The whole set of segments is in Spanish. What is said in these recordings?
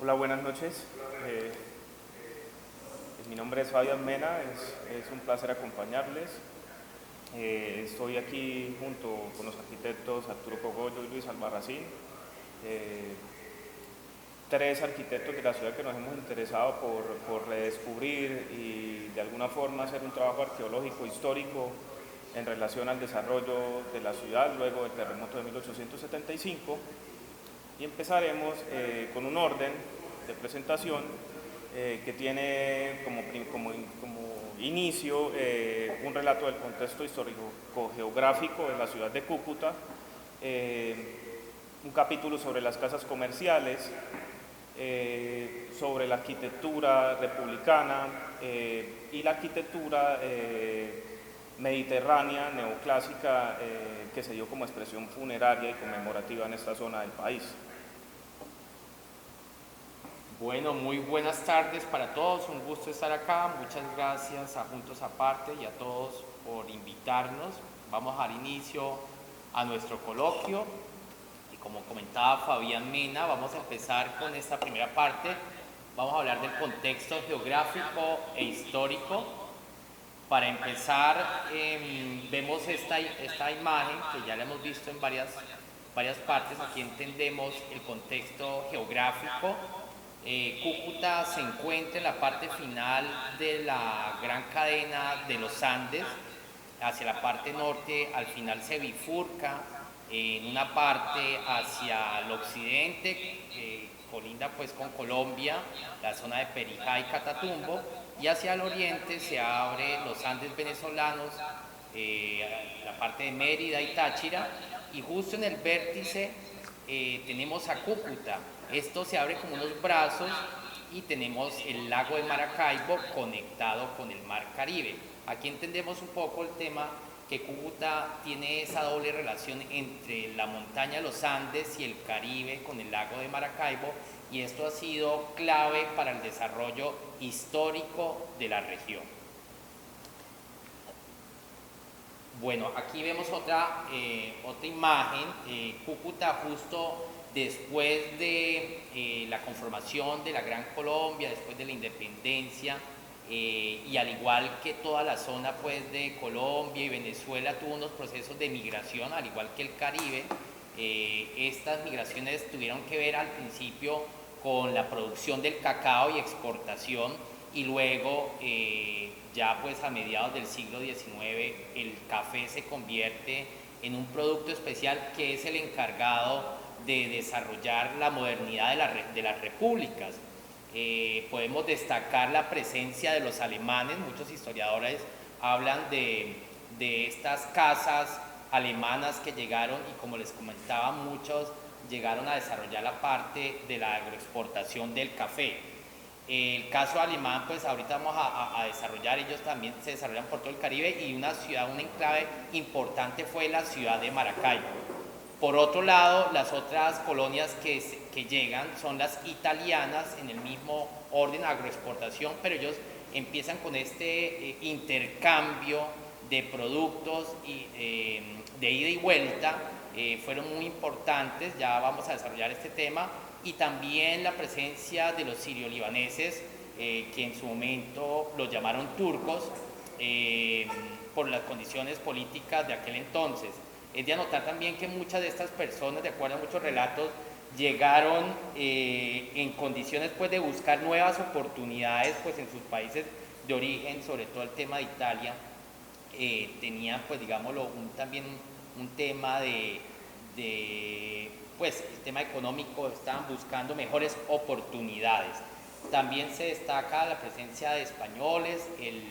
Hola, buenas noches. Eh, Mi nombre es Fabián Mena, es un placer acompañarles. Estoy aquí junto con los arquitectos Arturo Cogollo y Luis Albarracín, eh, tres arquitectos de la ciudad que nos hemos interesado por redescubrir y de alguna forma hacer un trabajo arqueológico histórico en relación al desarrollo de la ciudad luego del terremoto de 1875. Y empezaremos con un orden de presentación que tiene como inicio un relato del contexto histórico-geográfico de la ciudad de Cúcuta, un capítulo sobre las casas comerciales, sobre la arquitectura republicana y la arquitectura mediterránea neoclásica que se dio como expresión funeraria y conmemorativa en esta zona del país. Bueno, muy buenas tardes para todos, un gusto estar acá, muchas gracias a Juntos Aparte y a todos por invitarnos. Vamos a dar inicio a nuestro coloquio y como comentaba Fabián Mena, vamos a empezar con esta primera parte. Vamos a hablar del contexto geográfico e histórico. Para empezar, vemos esta imagen que ya la hemos visto en varias partes. Aquí entendemos el contexto geográfico. Cúcuta se encuentra en la parte final de la gran cadena de los Andes. Hacia la parte norte, al final se bifurca en una parte hacia el occidente, colinda pues con Colombia, la zona de Perijá y Catatumbo, y hacia el oriente se abre los Andes venezolanos, la parte de Mérida y Táchira, y justo en el vértice tenemos a Cúcuta. Esto se abre como unos brazos y tenemos el lago de Maracaibo conectado con el mar Caribe. Aquí entendemos un poco el tema que Cúcuta tiene esa doble relación entre la montaña de los Andes y el Caribe con el lago de Maracaibo, y esto ha sido clave para el desarrollo histórico de la región. Bueno, aquí vemos otra imagen. Cúcuta justo después de la conformación de la Gran Colombia, después de la independencia, y al igual que toda la zona pues, de Colombia y Venezuela tuvo unos procesos de migración, al igual que el Caribe. Estas migraciones tuvieron que ver al principio con la producción del cacao y exportación, y luego ya pues a mediados del siglo XIX el café se convierte en un producto especial que es el encargado de desarrollar la modernidad de las repúblicas. Podemos destacar la presencia de los alemanes. Muchos historiadores hablan de estas casas alemanas que llegaron, y como les comentaba, muchos llegaron a desarrollar la parte de la agroexportación del café. El caso alemán, pues ahorita vamos a desarrollar, ellos también se desarrollan por todo el Caribe, y una enclave importante fue la ciudad de Maracaibo. Por otro lado, las otras colonias que llegan son las italianas, en el mismo orden agroexportación, pero ellos empiezan con este intercambio de productos de ida y vuelta. Fueron muy importantes, ya vamos a desarrollar este tema, y también la presencia de los sirio-libaneses, que en su momento los llamaron turcos por las condiciones políticas de aquel entonces. Es de anotar también que muchas de estas personas, de acuerdo a muchos relatos, llegaron en condiciones pues, de buscar nuevas oportunidades pues, en sus países de origen, sobre todo el tema de Italia. Tenían pues digámoslo también un tema pues el tema económico, estaban buscando mejores oportunidades. También se destaca la presencia de españoles, el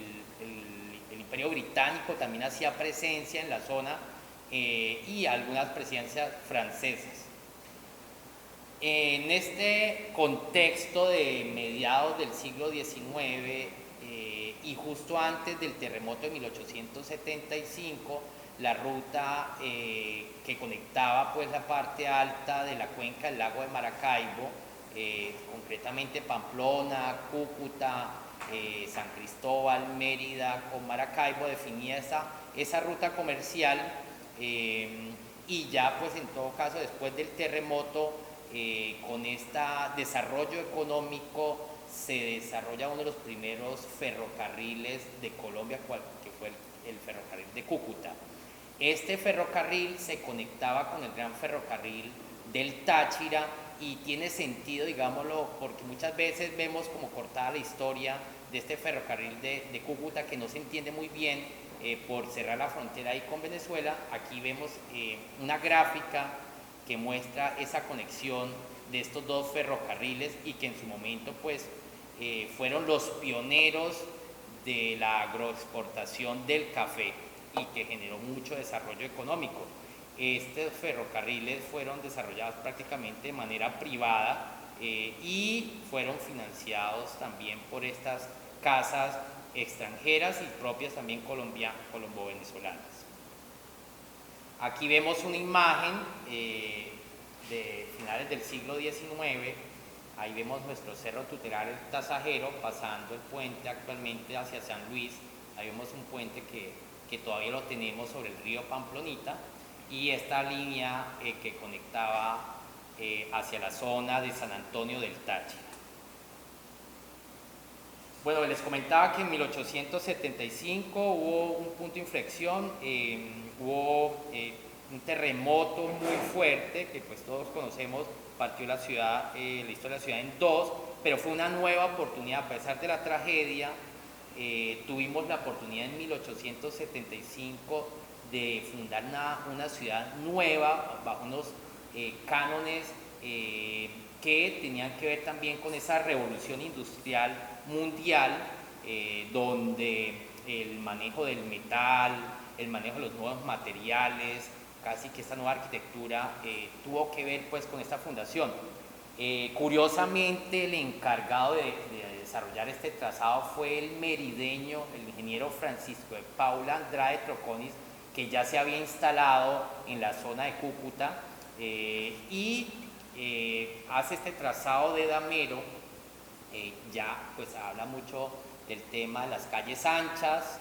Imperio Británico también hacía presencia en la zona, y algunas presencias francesas. En este contexto de mediados del siglo XIX, y justo antes del terremoto de 1875, la ruta que conectaba pues, la parte alta de la cuenca del lago de Maracaibo, concretamente Pamplona, Cúcuta, San Cristóbal, Mérida con Maracaibo, definía esa ruta comercial, y ya pues en todo caso después del terremoto con este desarrollo económico se desarrolla uno de los primeros ferrocarriles de Colombia, que fue el ferrocarril de Cúcuta. Este ferrocarril se conectaba con el gran ferrocarril del Táchira y tiene sentido, digámoslo, porque muchas veces vemos como cortada la historia de este ferrocarril de Cúcuta que no se entiende muy bien por cerrar la frontera ahí con Venezuela. Aquí vemos una gráfica que muestra esa conexión de estos dos ferrocarriles y que en su momento pues fueron los pioneros de la agroexportación del café y que generó mucho desarrollo económico. Estos ferrocarriles fueron desarrollados prácticamente de manera privada y fueron financiados también por estas casas extranjeras y propias también colombo-venezolanas. Aquí vemos una imagen de finales del siglo XIX. Ahí vemos nuestro cerro tutelar, el Tasajero, pasando el puente actualmente hacia San Luis. Ahí vemos un puente que todavía lo tenemos sobre el río Pamplonita y esta línea que conectaba hacia la zona de San Antonio del Táchira. Bueno, les comentaba que en 1875 hubo un punto de inflexión, hubo un terremoto muy fuerte que pues todos conocemos, partió la ciudad, la historia de la ciudad en dos, pero fue una nueva oportunidad. A pesar de la tragedia, tuvimos la oportunidad en 1875 de fundar una ciudad nueva bajo unos cánones que tenían que ver también con esa revolución industrial mundial, donde el manejo del metal, el manejo de los nuevos materiales, casi que esta nueva arquitectura tuvo que ver pues con esta fundación. Curiosamente el encargado de desarrollar este trazado fue el merideño, el ingeniero Francisco de Paula Andrade Troconis, que ya se había instalado en la zona de Cúcuta y hace este trazado de damero. Ya pues habla mucho del tema de las calles anchas,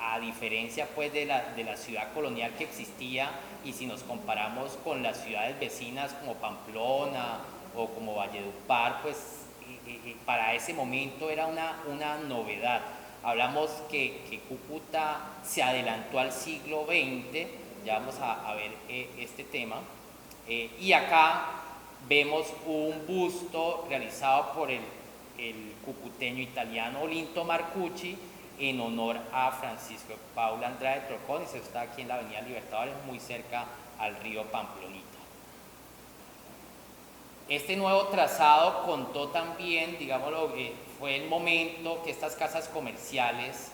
a diferencia pues de la ciudad colonial que existía, y si nos comparamos con las ciudades vecinas como Pamplona o como Valledupar, pues para ese momento era una novedad. Hablamos que Cúcuta se adelantó al siglo XX, ya vamos a ver este tema, y acá vemos un busto realizado por el cucuteño italiano Olinto Marcucci en honor a Francisco Paula Andrade Troconis. Eso está aquí en la avenida Libertadores, muy cerca al río Pamplonita. Este nuevo trazado contó también, digámoslo, fue el momento que estas casas comerciales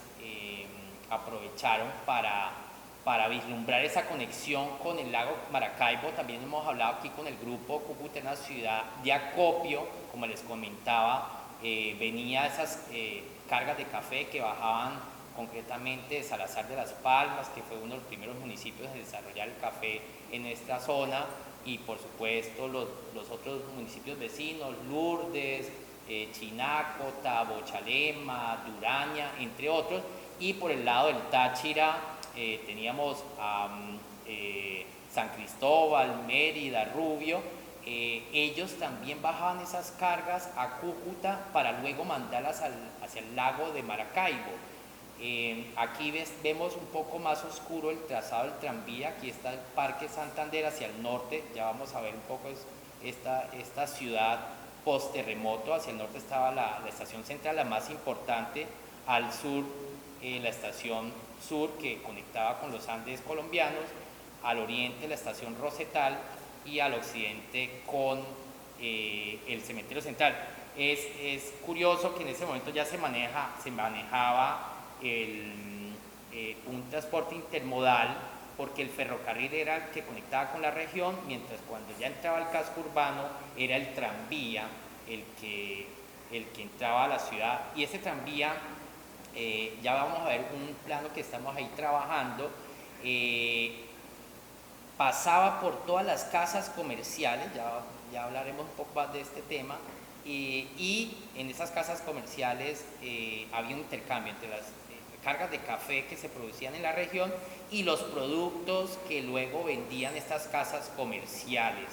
aprovecharon para vislumbrar esa conexión con el lago Maracaibo. También hemos hablado aquí con el grupo Cúcuta, una ciudad de acopio, como les comentaba, venía esas cargas de café que bajaban concretamente de Salazar de las Palmas, que fue uno de los primeros municipios en desarrollar el café en esta zona, y por supuesto los otros municipios vecinos, Lourdes, Chinácota, Bochalema, Duraña, entre otros. Y por el lado del Táchira teníamos San Cristóbal, Mérida, Rubio. Ellos también bajaban esas cargas a Cúcuta para luego mandarlas hacia el lago de Maracaibo. Aquí vemos un poco más oscuro el trazado del tranvía. Aquí está el Parque Santander hacia el norte, ya vamos a ver un poco esta ciudad post terremoto. Hacia el norte estaba la estación central, la más importante, al sur la estación sur que conectaba con los Andes colombianos, al oriente la estación Rosetal y al occidente con el cementerio central. Es curioso que en ese momento ya se manejaba un transporte intermodal, porque el ferrocarril era el que conectaba con la región, mientras cuando ya entraba al casco urbano era el tranvía el que entraba a la ciudad. Y ese tranvía, ya vamos a ver un plano que estamos ahí trabajando, pasaba por todas las casas comerciales, ya hablaremos un poco más de este tema, y en esas casas comerciales había un intercambio entre las cargas de café que se producían en la región y los productos que luego vendían estas casas comerciales.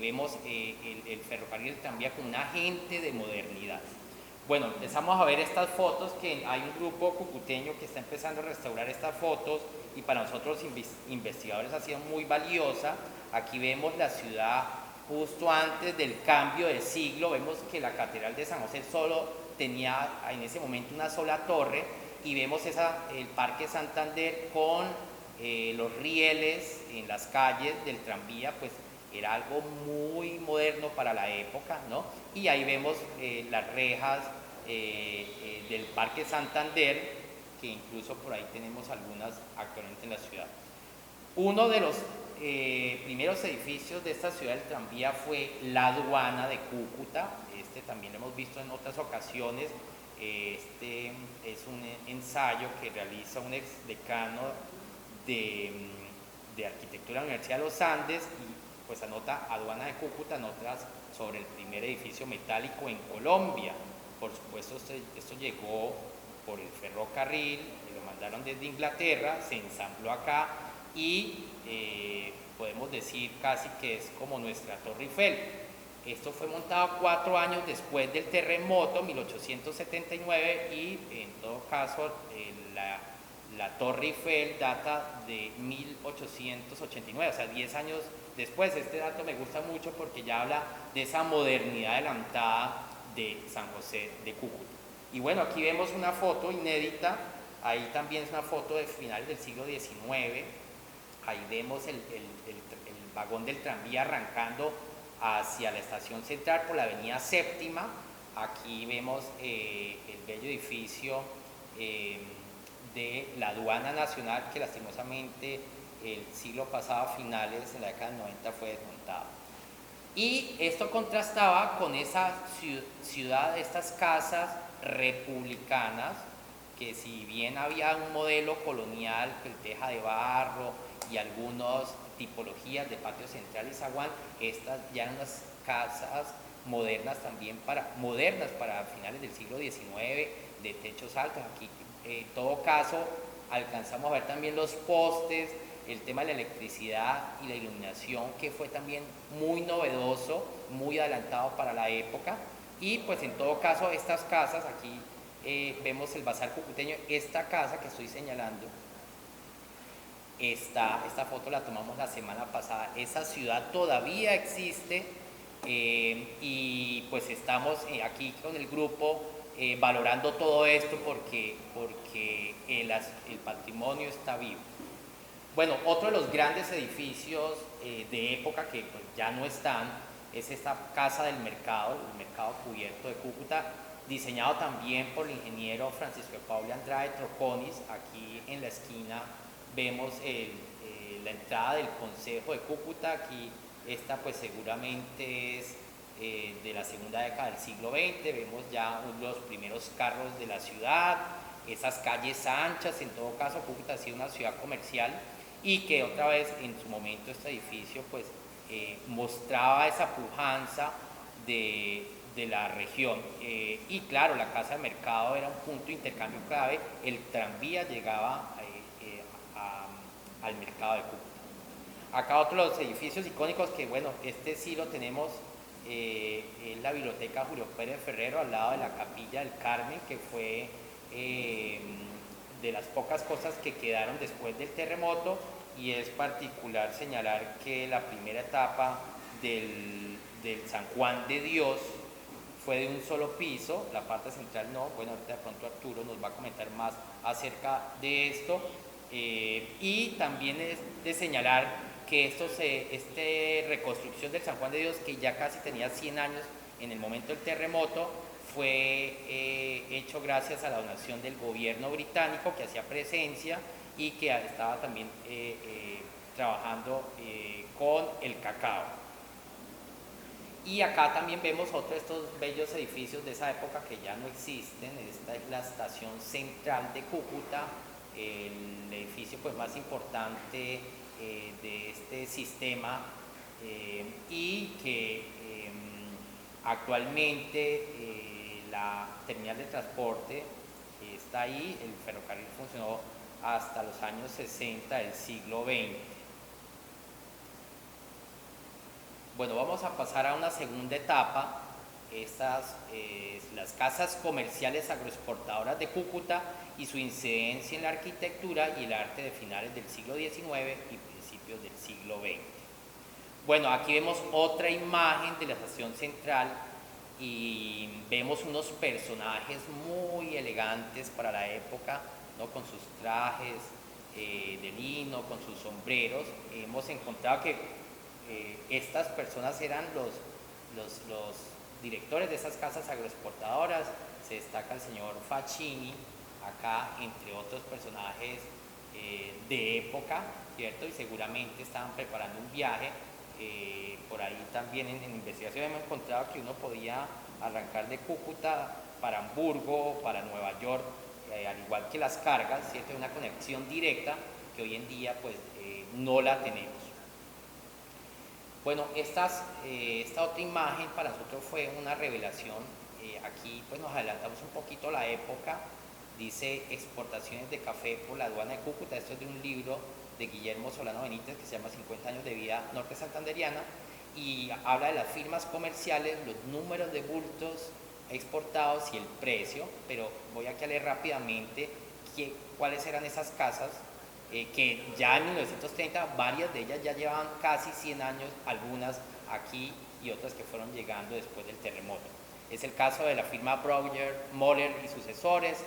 vemos el ferrocarril, el tranvía como un agente de modernidad. Bueno, empezamos a ver estas fotos, que hay un grupo cucuteño que está empezando a restaurar estas fotos y para nosotros investigadores ha sido muy valiosa. Aquí vemos la ciudad justo antes del cambio de siglo. Vemos que la Catedral de San José solo tenía en ese momento una sola torre, y vemos el Parque Santander con los rieles en las calles del tranvía, pues era algo muy moderno para la época, ¿no? Y ahí vemos las rejas del Parque Santander, que incluso por ahí tenemos algunas actualmente en la ciudad. Uno de los primeros edificios de esta ciudad del tranvía fue la aduana de Cúcuta. Este también lo hemos visto en otras ocasiones. Este es un ensayo que realiza un ex decano de arquitectura de la Universidad de los Andes, y pues anota aduana de Cúcuta, notas sobre el primer edificio metálico en Colombia. Por supuesto, esto llegó por el ferrocarril, lo mandaron desde Inglaterra, se ensambló acá y podemos decir casi que es como nuestra Torre Eiffel. Esto fue montado 4 años después del terremoto, 1879, y en todo caso la Torre Eiffel data de 1889, o sea, 10 años después. Este dato me gusta mucho porque ya habla de esa modernidad adelantada de San José de Cúcuta. Y bueno, aquí vemos una foto inédita, ahí también es una foto de finales del siglo XIX, ahí vemos el vagón del tranvía arrancando hacia la estación central por la avenida Séptima. Aquí vemos el bello edificio de la aduana nacional, que lastimosamente el siglo pasado, a finales de la década del 90, fue desmontado. Y esto contrastaba con esa ciudad, estas casas republicanas, que si bien había un modelo colonial, el teja de barro y algunas tipologías de patio central y zaguán, estas ya eran unas casas modernas también, modernas para finales del siglo XIX, de techos altos. Aquí en todo caso alcanzamos a ver también los postes, el tema de la electricidad y la iluminación, que fue también muy novedoso, muy adelantado para la época. Y pues en todo caso estas casas, aquí vemos el Bazar Cucuteño, esta casa que estoy señalando, esta foto la tomamos la semana pasada, esa ciudad todavía existe, y pues estamos aquí con el grupo valorando todo esto porque el patrimonio está vivo. Bueno, otro de los grandes edificios de época que pues ya no están es esta Casa del Mercado, el Mercado Cubierto de Cúcuta, diseñado también por el ingeniero Francisco de Paula Andrade Troconis. Aquí en la esquina vemos la entrada del Concejo de Cúcuta. Aquí esta pues seguramente es de la segunda década del siglo XX. Vemos ya los primeros carros de la ciudad, esas calles anchas. En todo caso, Cúcuta ha sido una ciudad comercial, y que otra vez en su momento este edificio pues mostraba esa pujanza de la región. Y claro, la Casa de Mercado era un punto de intercambio clave. El tranvía llegaba al mercado de Cúcuta. Acá otro de los edificios icónicos que, bueno, este sí lo tenemos, es la Biblioteca Julio Pérez Ferrero, al lado de la Capilla del Carmen, que fue de las pocas cosas que quedaron después del terremoto. Y es particular señalar que la primera etapa del San Juan de Dios fue de un solo piso, la parte central no. Bueno, ahorita de pronto Arturo nos va a comentar más acerca de esto. Y también es de señalar que esta reconstrucción del San Juan de Dios, que ya casi tenía 100 años en el momento del terremoto, fue hecho gracias a la donación del gobierno británico, que hacía presencia y que estaba también trabajando con el cacao. Y acá también vemos otro de estos bellos edificios de esa época que ya no existen. Esta es la estación central de Cúcuta, el edificio pues más importante de este sistema, y que actualmente la terminal de transporte está ahí. El ferrocarril funcionó hasta los años 60 del siglo XX. Bueno, vamos a pasar a una segunda etapa. Las casas comerciales agroexportadoras de Cúcuta y su incidencia en la arquitectura y el arte de finales del siglo XIX y principios del siglo XX. Bueno, aquí vemos otra imagen de la estación central y vemos unos personajes muy elegantes para la época, ¿no? Con sus trajes de lino, con sus sombreros. Hemos encontrado que estas personas eran los directores de esas casas agroexportadoras. Se destaca el señor Facchini, acá, entre otros personajes de época, ¿cierto? Y seguramente estaban preparando un viaje. Por ahí también en investigación hemos encontrado que uno podía arrancar de Cúcuta para Hamburgo, para Nueva York, al igual que las cargas, ¿cierto? Una conexión directa que hoy en día pues no la tenemos. Bueno, esta otra imagen para nosotros fue una revelación. Aquí pues nos adelantamos un poquito a la época. Dice exportaciones de café por la aduana de Cúcuta. Esto es de un libro de Guillermo Solano Benítez que se llama 50 años de vida norte santanderiana y habla de las firmas comerciales, los números de bultos exportados y el precio, pero voy aquí a leer rápidamente cuáles eran esas casas que ya en 1930 varias de ellas ya llevaban casi 100 años, algunas aquí y otras que fueron llegando después del terremoto. Es el caso de la firma Breuer, Moller y sucesores,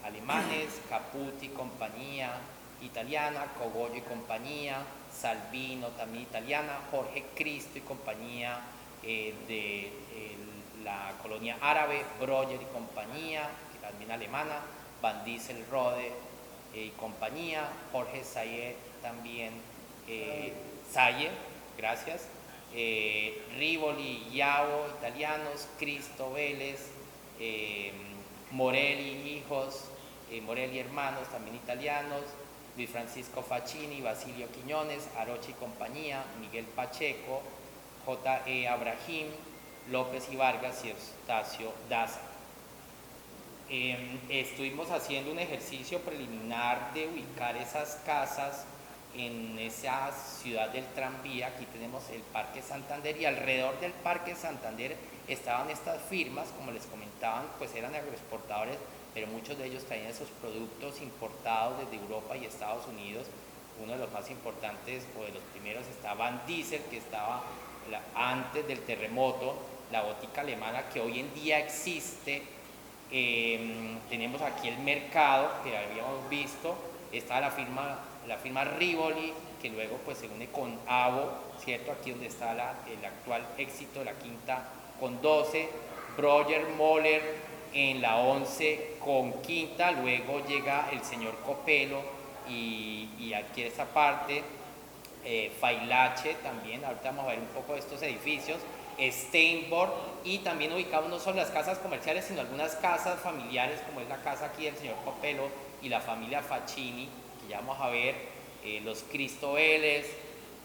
alemanes, Caputi, compañía italiana, Cogollo y compañía, Salvino también italiana, Jorge Cristo y compañía de la colonia árabe, Breuer y compañía, también alemana, Van Diesel Rode y compañía, Jorge Sayer también, Sayer, gracias, Rivoli, Yavo, italianos, Cristo Vélez, Morelli hijos, Morelli hermanos, también italianos, Luis Francisco Facchini, Basilio Quiñones, Arocha y compañía, Miguel Pacheco, J.E. Abrahim, López y Vargas y Eustacio Daza. Estuvimos haciendo un ejercicio preliminar de ubicar esas casas en esa ciudad del tranvía. Aquí tenemos el Parque Santander y alrededor del Parque Santander estaban estas firmas, como les comentaban, pues eran agroexportadores, pero muchos de ellos traían esos productos importados desde Europa y Estados Unidos. Uno de los más importantes o de los primeros estaba Van Diesel, que estaba antes del terremoto, la botica alemana que hoy en día existe. Tenemos aquí el mercado que habíamos visto, está la firma Rivoli, que luego pues se une con Avo, ¿cierto? Aquí donde está el actual éxito, la quinta con 12, Breuer Moller en la 11 con quinta, luego llega el señor Copelo y adquiere esa parte, Failache también, ahorita vamos a ver un poco de estos edificios, Steinborg, y también ubicamos no solo las casas comerciales, sino algunas casas familiares, como es la casa aquí del señor Copelo y la familia Facchini, que ya vamos a ver, los Cristo Vélez,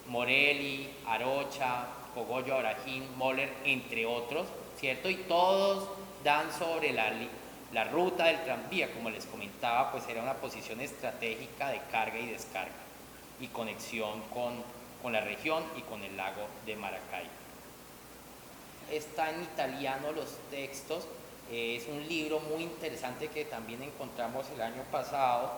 Morelli, Arocha, Cogollo, Abrahim, Moller, entre otros, ¿cierto? Y todos dan sobre la ruta del tranvía, como les comentaba, pues era una posición estratégica de carga y descarga y conexión con la región y con el lago de Maracay. Está en italiano los textos, es un libro muy interesante que también encontramos el año pasado,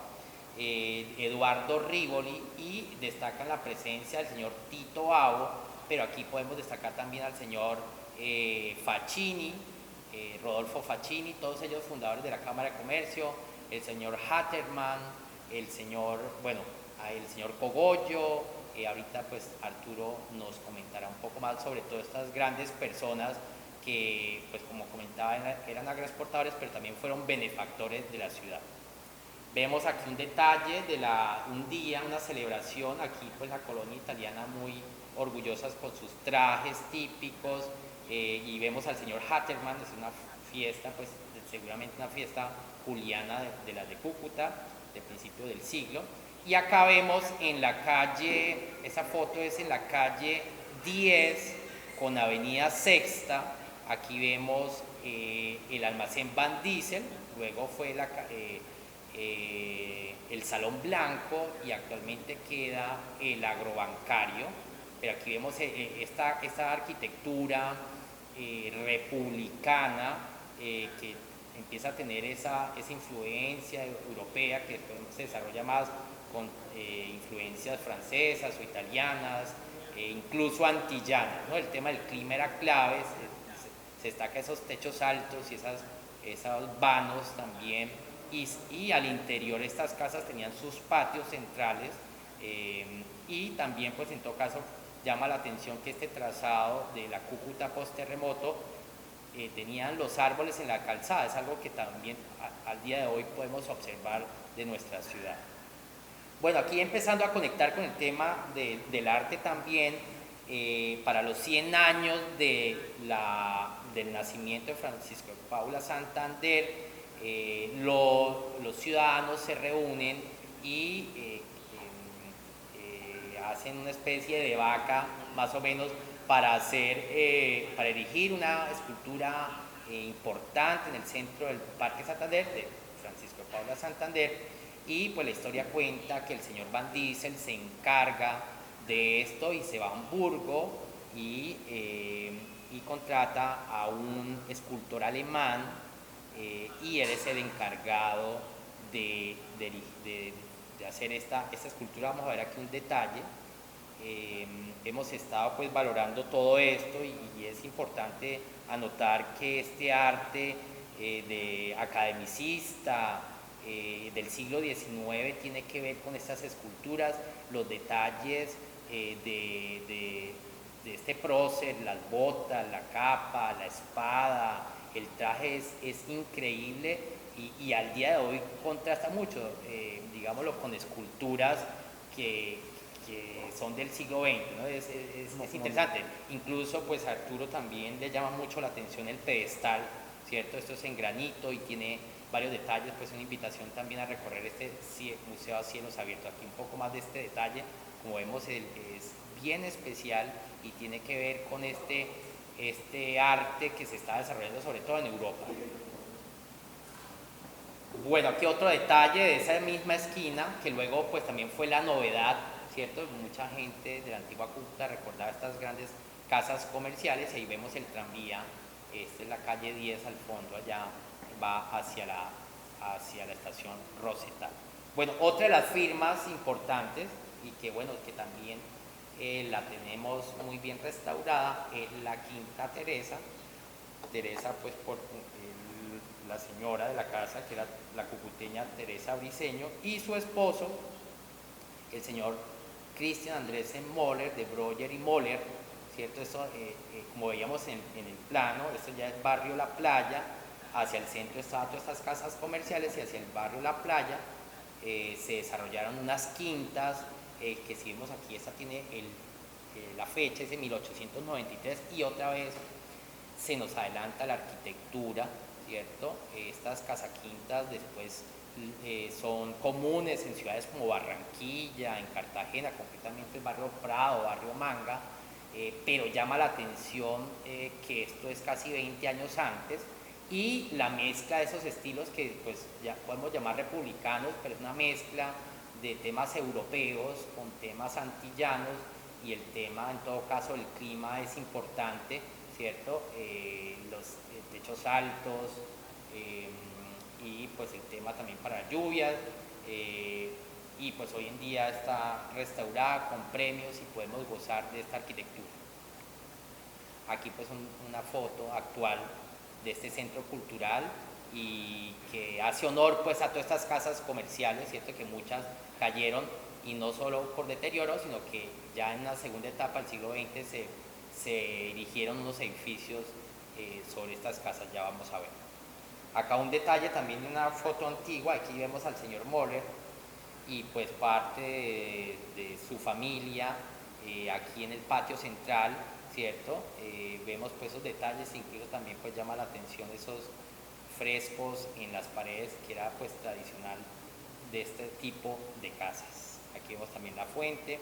Eduardo Rivoli, y destacan la presencia del señor Tito Avo, pero aquí podemos destacar también al señor Facchini, Rodolfo Facchini, todos ellos fundadores de la Cámara de Comercio, el señor Hatterman, el señor Cogollo, ahorita pues Arturo nos comentará un poco más sobre todas estas grandes personas que pues como comentaba eran agroexportadores, pero también fueron benefactores de la ciudad. Vemos aquí un detalle de un día, una celebración, aquí pues la colonia italiana muy orgullosas con sus trajes típicos, y vemos al señor Hatterman, es una fiesta, pues seguramente una fiesta juliana de las de Cúcuta, de principio del siglo. Y acá vemos en la calle, esa foto es en la calle 10 con avenida Sexta, aquí vemos el almacén Van Diesel, luego fue el Salón Blanco y actualmente queda el agrobancario, pero aquí vemos esta arquitectura republicana que empieza a tener esa influencia europea que después se desarrolla más con influencias francesas o italianas, incluso antillanas, ¿no? El tema del clima era clave, se destaca esos techos altos y esos vanos también, y al interior estas casas tenían sus patios centrales, y también pues en todo caso llama la atención que este trazado de la Cúcuta post-terremoto tenían los árboles en la calzada, es algo que también al día de hoy podemos observar de nuestra ciudad. Bueno, aquí empezando a conectar con el tema del arte también, para los 100 años del nacimiento de Francisco de Paula Santander, los ciudadanos se reúnen y hacen una especie de vaca más o menos para erigir una escultura importante en el centro del Parque Santander de Francisco de Paula Santander, y pues la historia cuenta que el señor Van Diesel se encarga de esto y se va a Hamburgo y contrata a un escultor alemán, y él es el encargado de hacer esta escultura. Vamos a ver aquí un detalle. Hemos estado pues valorando todo esto y es importante anotar que este arte de academicista del siglo XIX tiene que ver con estas esculturas, los detalles de este prócer, las botas, la capa, la espada, el traje es increíble y al día de hoy contrasta mucho, digámoslo, con esculturas que son del siglo XX, ¿no? Es interesante. Incluso pues a Arturo también le llama mucho la atención el pedestal, ¿cierto? Esto es en granito y tiene varios detalles, pues una invitación también a recorrer este museo a cielos abiertos. Aquí un poco más de este detalle, como vemos es bien especial y tiene que ver con este arte que se está desarrollando sobre todo en Europa. Bueno, aquí otro detalle de esa misma esquina, que luego pues también fue la novedad, ¿cierto? Mucha gente de la antigua Cúcuta recordaba estas grandes casas comerciales, y ahí vemos el tranvía, esta es la calle 10 al fondo, allá va hacia la estación Rosetta. Bueno, otra de las firmas importantes y que bueno, que también la tenemos muy bien restaurada es la Quinta Teresa. Teresa pues por la señora de la casa, que era la cucuteña Teresa Briceño, y su esposo, el señor Cristian Andresen Moller, de Breuer y Moller, ¿cierto? Esto, como veíamos en el plano, esto ya es barrio La Playa, hacia el centro estaban todas estas casas comerciales y hacia el barrio La Playa se desarrollaron unas quintas, que si vemos aquí, esta tiene la fecha, es de 1893, y otra vez se nos adelanta la arquitectura, ¿cierto? Estas casaquintas después son comunes en ciudades como Barranquilla, en Cartagena, concretamente el barrio Prado, barrio Manga, pero llama la atención que esto es casi 20 años antes, y la mezcla de esos estilos que pues ya podemos llamar republicanos, pero es una mezcla de temas europeos con temas antillanos, y el tema en todo caso el clima es importante, ¿cierto? Los techos altos, y pues el tema también para lluvias, y pues hoy en día está restaurada con premios y podemos gozar de esta arquitectura. Aquí pues una foto actual de este centro cultural, y que hace honor pues a todas estas casas comerciales, ¿cierto? Que muchas cayeron, y no solo por deterioro, sino que ya en la segunda etapa del siglo XX se erigieron unos edificios sobre estas casas, ya vamos a ver. Acá un detalle también de una foto antigua, aquí vemos al señor Moller y pues parte de su familia aquí en el patio central, ¿cierto? Vemos pues esos detalles, incluso también pues llama la atención esos frescos en las paredes, que era pues tradicional de este tipo de casas. Aquí vemos también la fuente.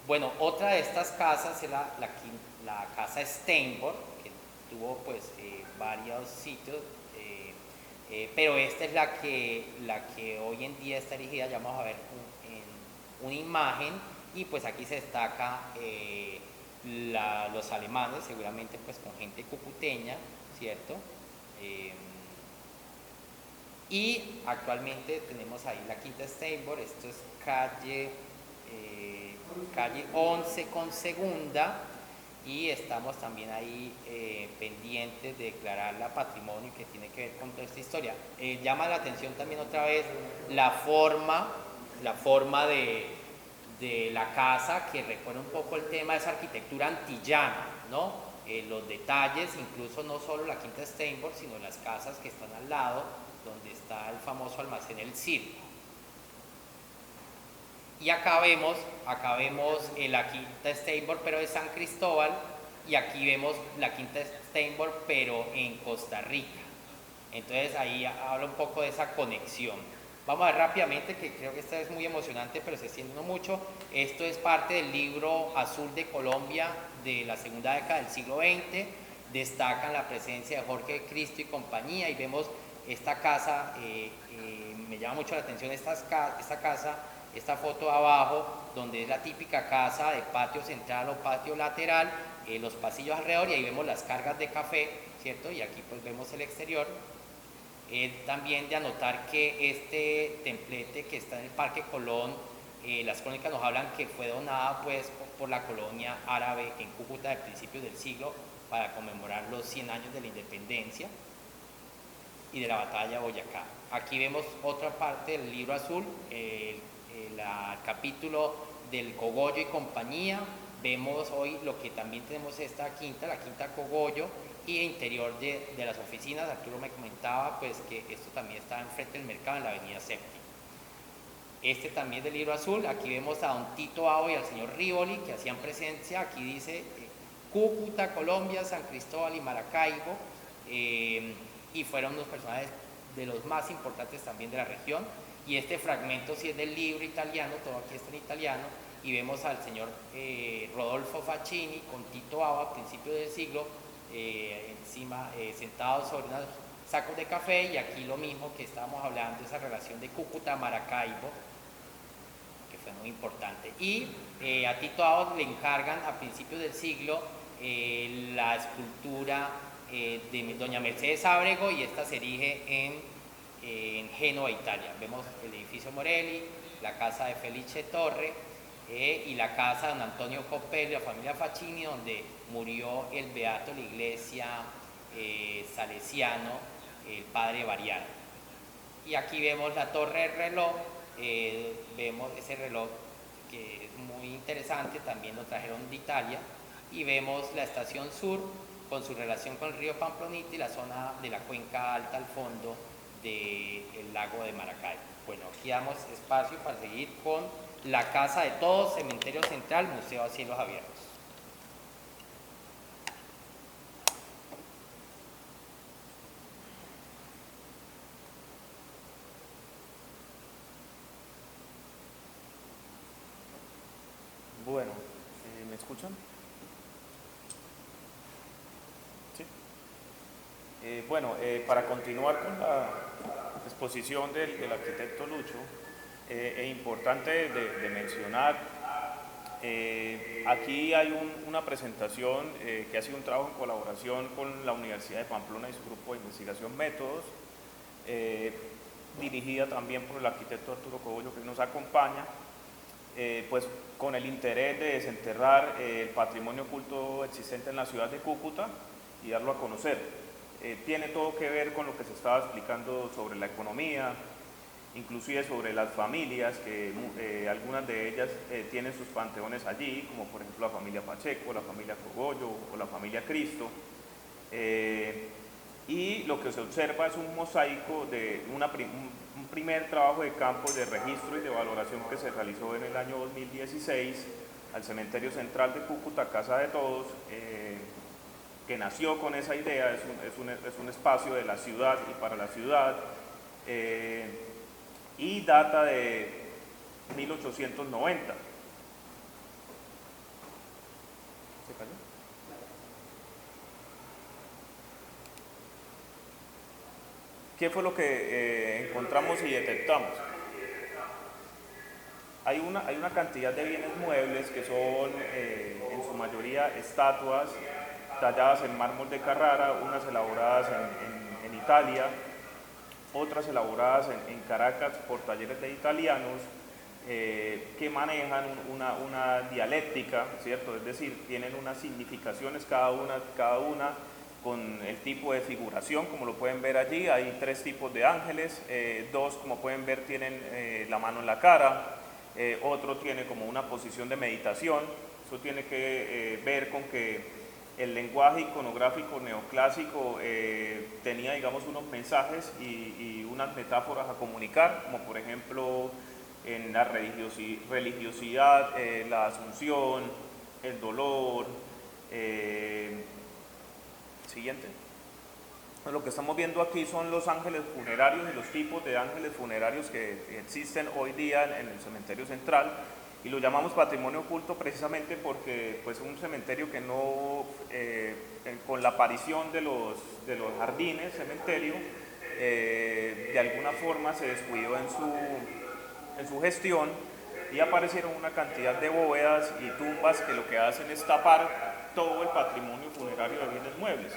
Bueno, otra de estas casas es la casa Steinborg, que tuvo pues varios sitios, pero esta es la que hoy en día está erigida. Ya vamos a ver una imagen y pues aquí se destaca los alemanes, seguramente pues con gente cucuteña, ¿cierto? Eh, y actualmente tenemos ahí la Quinta Steinborg, esto es calle 11 con segunda, y estamos también ahí pendientes de declararla patrimonio, que tiene que ver con toda esta historia. Llama la atención también otra vez la forma de la casa, que recuerda un poco el tema de esa arquitectura antillana, ¿no? Los detalles, incluso no solo la Quinta Steinborg, sino las casas que están al lado, donde está el famoso almacén El Circo. Y acá vemos la Quinta Steinborg, pero de San Cristóbal, y aquí vemos la Quinta Steinborg, pero en Costa Rica. Entonces ahí habla un poco de esa conexión. Vamos a ver rápidamente, que creo que esta es muy emocionante, pero se extiende no mucho. Esto es parte del libro Azul de Colombia de la segunda década del siglo XX. Destacan la presencia de Jorge Cristo y compañía, y vemos esta casa, me llama mucho la atención esta casa, esta foto abajo, donde es la típica casa de patio central o patio lateral, los pasillos alrededor, y ahí vemos las cargas de café, ¿cierto? Y aquí pues vemos el exterior. También de anotar que este templete que está en el Parque Colón, las crónicas nos hablan que fue donada pues por la colonia árabe en Cúcuta de principios del siglo para conmemorar los 100 años de la independencia y de la batalla de Boyacá. Aquí vemos otra parte del libro azul, el capítulo del Cogollo y compañía. Vemos hoy lo que también tenemos esta quinta, la Quinta Cogollo, y interior de las oficinas. Arturo me comentaba pues que esto también está enfrente del mercado en la avenida Séptima. Este también del libro azul, aquí vemos a don Tito Ao y al señor Rivoli, que hacían presencia. Aquí dice Cúcuta, Colombia, San Cristóbal y Maracaibo, y fueron unos personajes de los más importantes también de la región. Y este fragmento sí es del libro italiano, todo aquí está en italiano, y vemos al señor Rodolfo Facchini con Tito Ao a principios del siglo, encima, sentados sobre unos sacos de café. Y aquí lo mismo que estábamos hablando, esa relación de Cúcuta-Maracaibo, que fue muy importante. Y a Tito Ao le encargan a principios del siglo la escultura de doña Mercedes Ábrego, y esta se erige en Génova, Italia. Vemos el edificio Morelli, la casa de Felice Torre, y la casa de don Antonio Copelli, la familia Facchini, donde murió el beato de la iglesia salesiano, el padre Variano. Y aquí vemos la torre del reloj, vemos ese reloj que es muy interesante, también lo trajeron de Italia, y vemos la estación sur con su relación con el río Pamplonita y la zona de la cuenca alta al fondo del lago de Maracaibo. Bueno, aquí damos espacio para seguir con la Casa de Todos, Cementerio Central, Museo a Cielos Abiertos. Bueno, ¿me escuchan? Sí. Bueno, para continuar con la exposición del arquitecto Lucho, es importante de mencionar, aquí hay una presentación que ha sido un trabajo en colaboración con la Universidad de Pamplona y su grupo de investigación Métodos, dirigida también por el arquitecto Arturo Cogollo, que nos acompaña, pues con el interés de desenterrar el patrimonio oculto existente en la ciudad de Cúcuta y darlo a conocer. Tiene todo que ver con lo que se estaba explicando sobre la economía, inclusive sobre las familias, que algunas de ellas tienen sus panteones allí, como por ejemplo la familia Pacheco, la familia Cogollo o la familia Cristo. Y lo que se observa es un mosaico de un primer trabajo de campo de registro y de valoración que se realizó en el año 2016 al Cementerio Central de Cúcuta, Casa de Todos, que nació con esa idea. Es un espacio de la ciudad y para la ciudad, y data de 1890. ¿Se cayó? ¿Qué fue lo que encontramos y detectamos? hay una cantidad de bienes muebles que son en su mayoría estatuas talladas en mármol de Carrara, unas elaboradas en Italia, otras elaboradas en Caracas por talleres de italianos, que manejan una dialéctica, ¿cierto? Es decir, tienen unas significaciones cada una con el tipo de figuración, como lo pueden ver allí. Hay 3 tipos de ángeles, 2, como pueden ver, tienen la mano en la cara, otro tiene como una posición de meditación. Eso tiene que ver con que el lenguaje iconográfico neoclásico tenía, digamos, unos mensajes y unas metáforas a comunicar, como por ejemplo en la religiosidad, la asunción, el dolor. Siguiente. Lo que estamos viendo aquí son los ángeles funerarios y los tipos de ángeles funerarios que existen hoy día en el cementerio central, y lo llamamos patrimonio oculto precisamente porque pues, es un cementerio que no, con la aparición de los jardines cementerio, de alguna forma se descuidó en su gestión, y aparecieron una cantidad de bóvedas y tumbas que lo que hacen es tapar todo el patrimonio funerario de bienes muebles.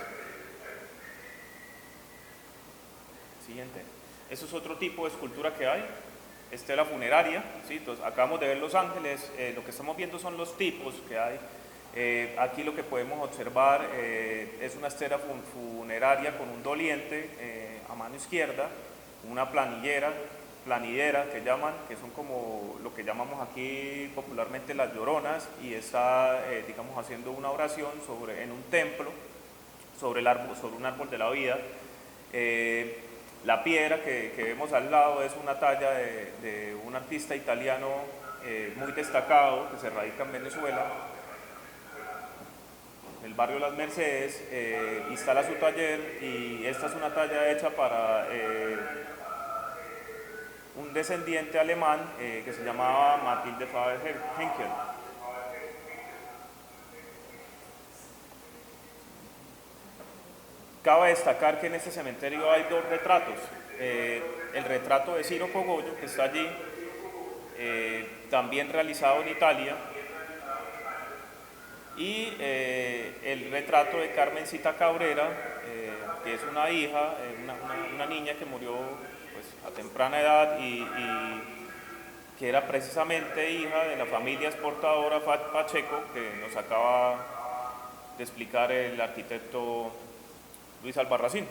Siguiente. Eso es otro tipo de escultura que hay, estela funeraria, ¿sí? Entonces, acabamos de ver los ángeles, lo que estamos viendo son los tipos que hay. Aquí lo que podemos observar es una estela funeraria con un doliente a mano izquierda, una planidera que llaman, que son como lo que llamamos aquí popularmente las lloronas, y está, digamos, haciendo una oración en un templo, sobre un árbol de la vida. La piedra que vemos al lado es una talla de un artista italiano muy destacado que se radica en Venezuela, en el barrio Las Mercedes, instala su taller, y esta es una talla hecha para un descendiente alemán que se llamaba Mathilde Faber-Henkel. Cabe destacar que en este cementerio hay 2 retratos. El retrato de Ciro Cogollo, que está allí, también realizado en Italia, y el retrato de Carmencita Cabrera, que es una hija, una niña que murió pues, a temprana edad y que era precisamente hija de la familia exportadora Pacheco, que nos acaba de explicar el arquitecto Luis Albarracín.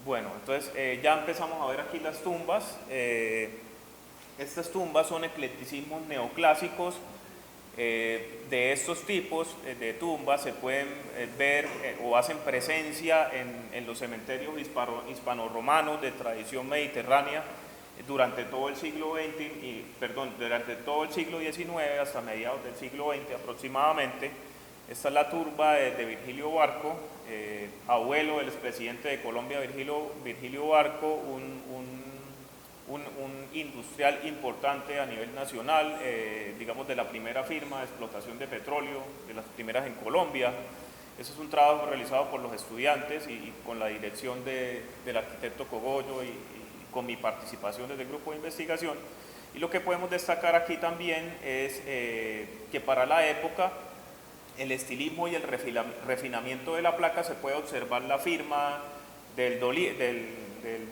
Bueno, entonces ya empezamos a ver aquí las tumbas. Estas tumbas son eclecticismos neoclásicos. De estos tipos de tumbas se pueden ver o hacen presencia en los cementerios hispano-romanos de tradición mediterránea durante todo el siglo XX, durante todo el siglo XIX hasta mediados del siglo XX aproximadamente. Esta es la tumba de Virgilio Barco, abuelo del expresidente de Colombia, Virgilio Barco, un industrial importante a nivel nacional, digamos de la primera firma de explotación de petróleo, de las primeras en Colombia. Eso es un trabajo realizado por los estudiantes y con la dirección del arquitecto Cogollo y con mi participación desde el grupo de investigación. Y lo que podemos destacar aquí también es que para la época, el estilismo y el refinamiento de la placa, se puede observar la firma del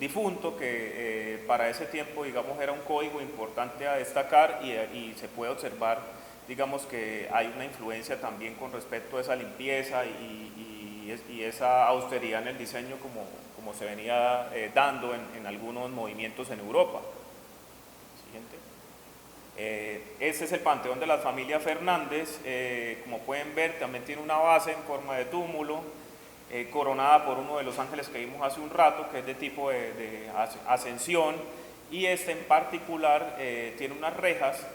difunto, que para ese tiempo, digamos, era un código importante a destacar, y se puede observar, digamos, que hay una influencia también con respecto a esa limpieza y esa austeridad en el diseño como se venía dando en algunos movimientos en Europa. Siguiente. Este es el panteón de las familias Fernández. Como pueden ver, también tiene una base en forma de túmulo, coronada por uno de los ángeles que vimos hace un rato, que es de tipo de ascensión, y este en particular tiene unas rejas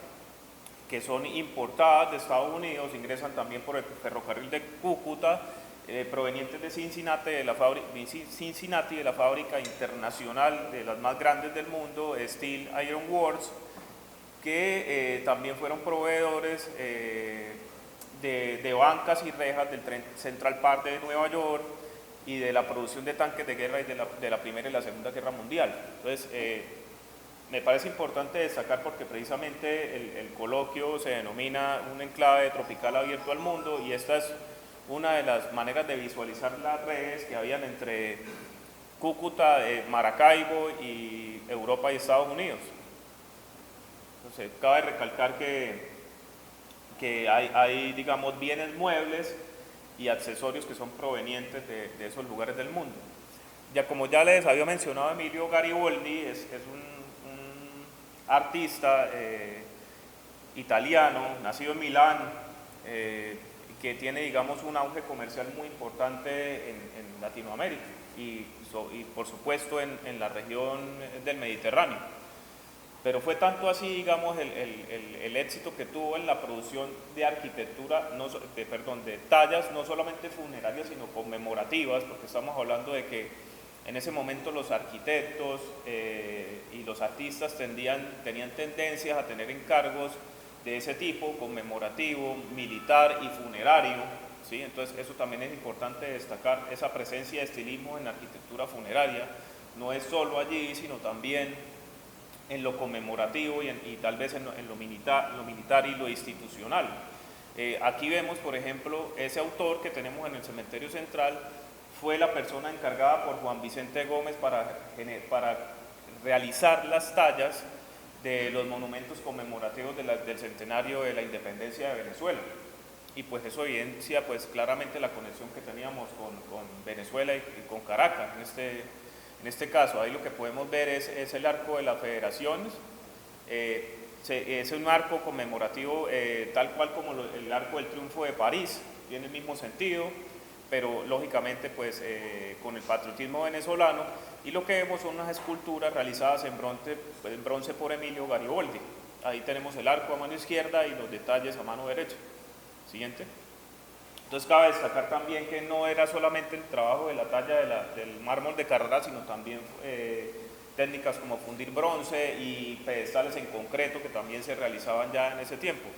que son importadas de Estados Unidos, ingresan también por el ferrocarril de Cúcuta, provenientes de Cincinnati, de la fábrica internacional de las más grandes del mundo, Steel Iron Works, que también fueron proveedores de bancas y rejas del Central Park de Nueva York y de la producción de tanques de guerra de la Primera y la Segunda Guerra Mundial. Entonces, me parece importante destacar porque precisamente el coloquio se denomina un enclave tropical abierto al mundo, y esta es una de las maneras de visualizar las redes que habían entre Cúcuta, Maracaibo y Europa y Estados Unidos. Entonces, cabe recalcar que hay, digamos, bienes muebles y accesorios que son provenientes de esos lugares del mundo. Ya como ya les había mencionado, Emilio Gariboldi es un artista italiano, nacido en Milán, que tiene, digamos, un auge comercial muy importante en Latinoamérica y por supuesto en la región del Mediterráneo. Pero fue tanto así, digamos, el éxito que tuvo en la producción de arquitectura, de tallas no solamente funerarias, sino conmemorativas, porque estamos hablando de que en ese momento los arquitectos y los artistas tenían tendencias a tener encargos de ese tipo, conmemorativo, militar y funerario, ¿sí? Entonces eso también es importante destacar, esa presencia de estilismo en la arquitectura funeraria. No es solo allí, sino también en lo conmemorativo y tal vez en lo militar y lo institucional. Aquí vemos, por ejemplo, ese autor que tenemos en el cementerio central fue la persona encargada por Juan Vicente Gómez para realizar las tallas de los monumentos conmemorativos del centenario de la independencia de Venezuela. Y pues eso evidencia pues claramente la conexión que teníamos con Venezuela y con Caracas. En este caso, ahí lo que podemos ver es el arco de las federaciones. Es un arco conmemorativo tal cual como el arco del triunfo de París, tiene el mismo sentido, pero lógicamente pues con el patriotismo venezolano, y lo que vemos son unas esculturas realizadas en bronce por Emilio Gariboldi. Ahí tenemos el arco a mano izquierda y los detalles a mano derecha. Siguiente. Entonces cabe destacar también que no era solamente el trabajo de la talla del mármol de Carrara, sino también técnicas como fundir bronce y pedestales en concreto que también se realizaban ya en ese tiempo.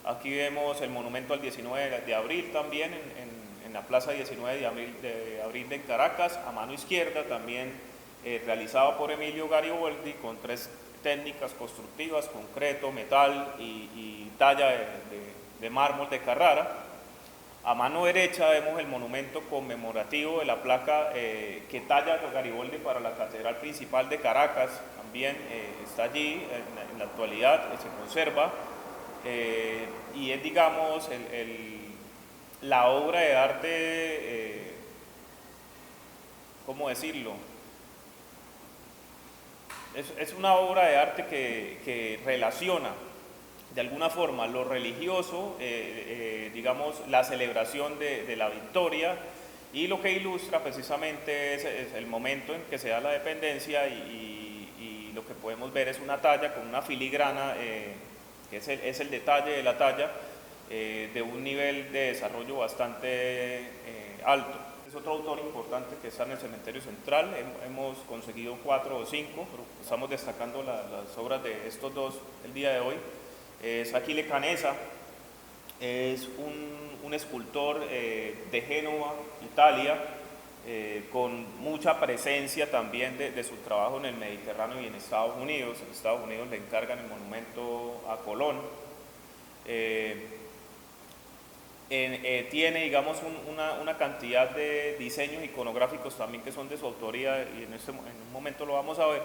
Aquí vemos el monumento al 19 de abril también en la plaza 19 de abril de Caracas, a mano izquierda, también realizado por Emilio Gariboldi con tres técnicas constructivas: concreto, metal y talla de mármol de Carrara. A mano derecha vemos el monumento conmemorativo de la placa que talla Gariboldi para la Catedral Principal de Caracas, también está allí en la actualidad, se conserva, y es, digamos, la obra de arte, ¿cómo decirlo? Es una obra de arte que relaciona de alguna forma lo religioso, digamos, la celebración de la victoria, y lo que ilustra precisamente es el momento en que se da la dependencia, y lo que podemos ver es una talla con una filigrana, que es el detalle de la talla, de un nivel de desarrollo bastante alto. Es otro autor importante que está en el cementerio central. Hemos conseguido 4 o 5, pero estamos destacando las obras de estos dos el día de hoy. Es Achille Canessa, es un escultor de Génova, Italia, con mucha presencia también de su trabajo en el Mediterráneo y en Estados Unidos. En Estados Unidos le encargan el monumento a Colón. Tiene, digamos, una cantidad de diseños iconográficos también que son de su autoría, y en un momento lo vamos a ver.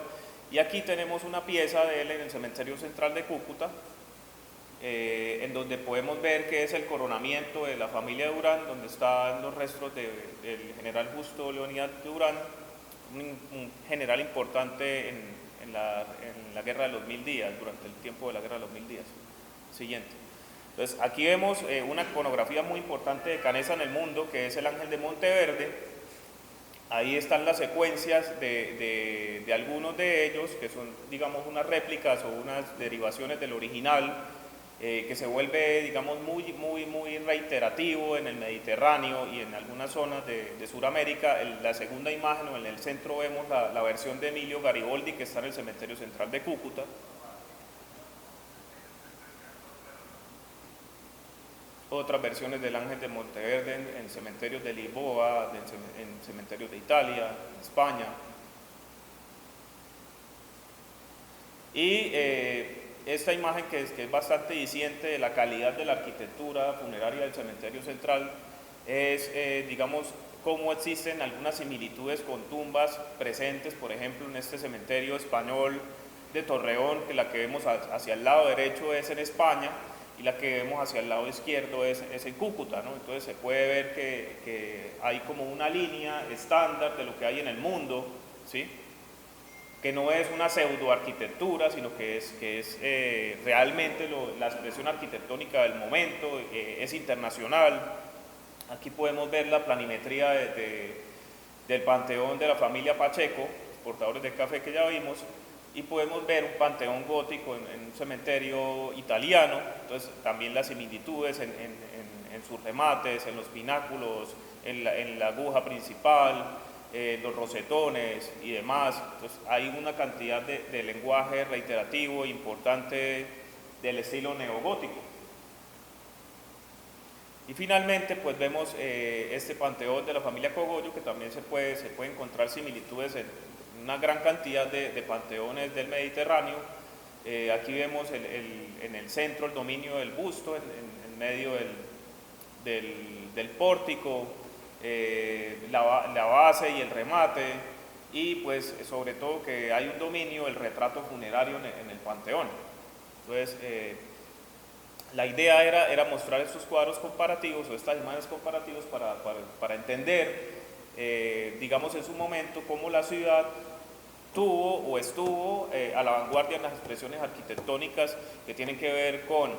Y aquí tenemos una pieza de él en el cementerio central de Cúcuta, en donde podemos ver que es el coronamiento de la familia Durán, donde están los restos del general Justo Leonidas Durán, un general importante en la guerra de los 1000 días, durante el tiempo de la guerra de los 1000 días. Siguiente. Entonces aquí vemos una iconografía muy importante de Canessa en el mundo, que es el Ángel de Monteverde. Ahí están las secuencias de algunos de ellos, que son, digamos, unas réplicas o unas derivaciones del original, que se vuelve, digamos, muy reiterativo en el Mediterráneo y en algunas zonas de Sudamérica. La segunda imagen, o en el centro, vemos la versión de Emilio Gariboldi, que está en el cementerio central de Cúcuta. Otras versiones del Ángel de Monteverde en cementerios de Lisboa, en cementerios de Italia, en España. Y esta imagen que es bastante diciente de la calidad de la arquitectura funeraria del cementerio central es, digamos, cómo existen algunas similitudes con tumbas presentes, por ejemplo, en este cementerio español de Torreón, que la que vemos hacia el lado derecho es en España y la que vemos hacia el lado izquierdo es en Cúcuta, ¿no? Entonces se puede ver que hay como una línea estándar de lo que hay en el mundo, ¿sí? Que no es una pseudoarquitectura, sino que es realmente la expresión arquitectónica del momento, es internacional. Aquí podemos ver la planimetría del panteón de la familia Pacheco, portadores de café que ya vimos, y podemos ver un panteón gótico en un cementerio italiano, entonces también las similitudes en sus remates, en los pináculos, en la aguja principal, los rosetones y demás. Entonces hay una cantidad de lenguaje reiterativo importante del estilo neogótico. Y finalmente pues vemos este panteón de la familia Cogollo, que también se puede encontrar similitudes en una gran cantidad de panteones del Mediterráneo. Aquí vemos en el centro el dominio del busto, en medio del pórtico, la base y el remate, y pues sobre todo que hay un dominio, el retrato funerario en el panteón. Entonces la idea era mostrar estos cuadros comparativos o estas imágenes comparativas para entender, digamos en su momento, cómo la ciudad tuvo o estuvo a la vanguardia en las expresiones arquitectónicas que tienen que ver con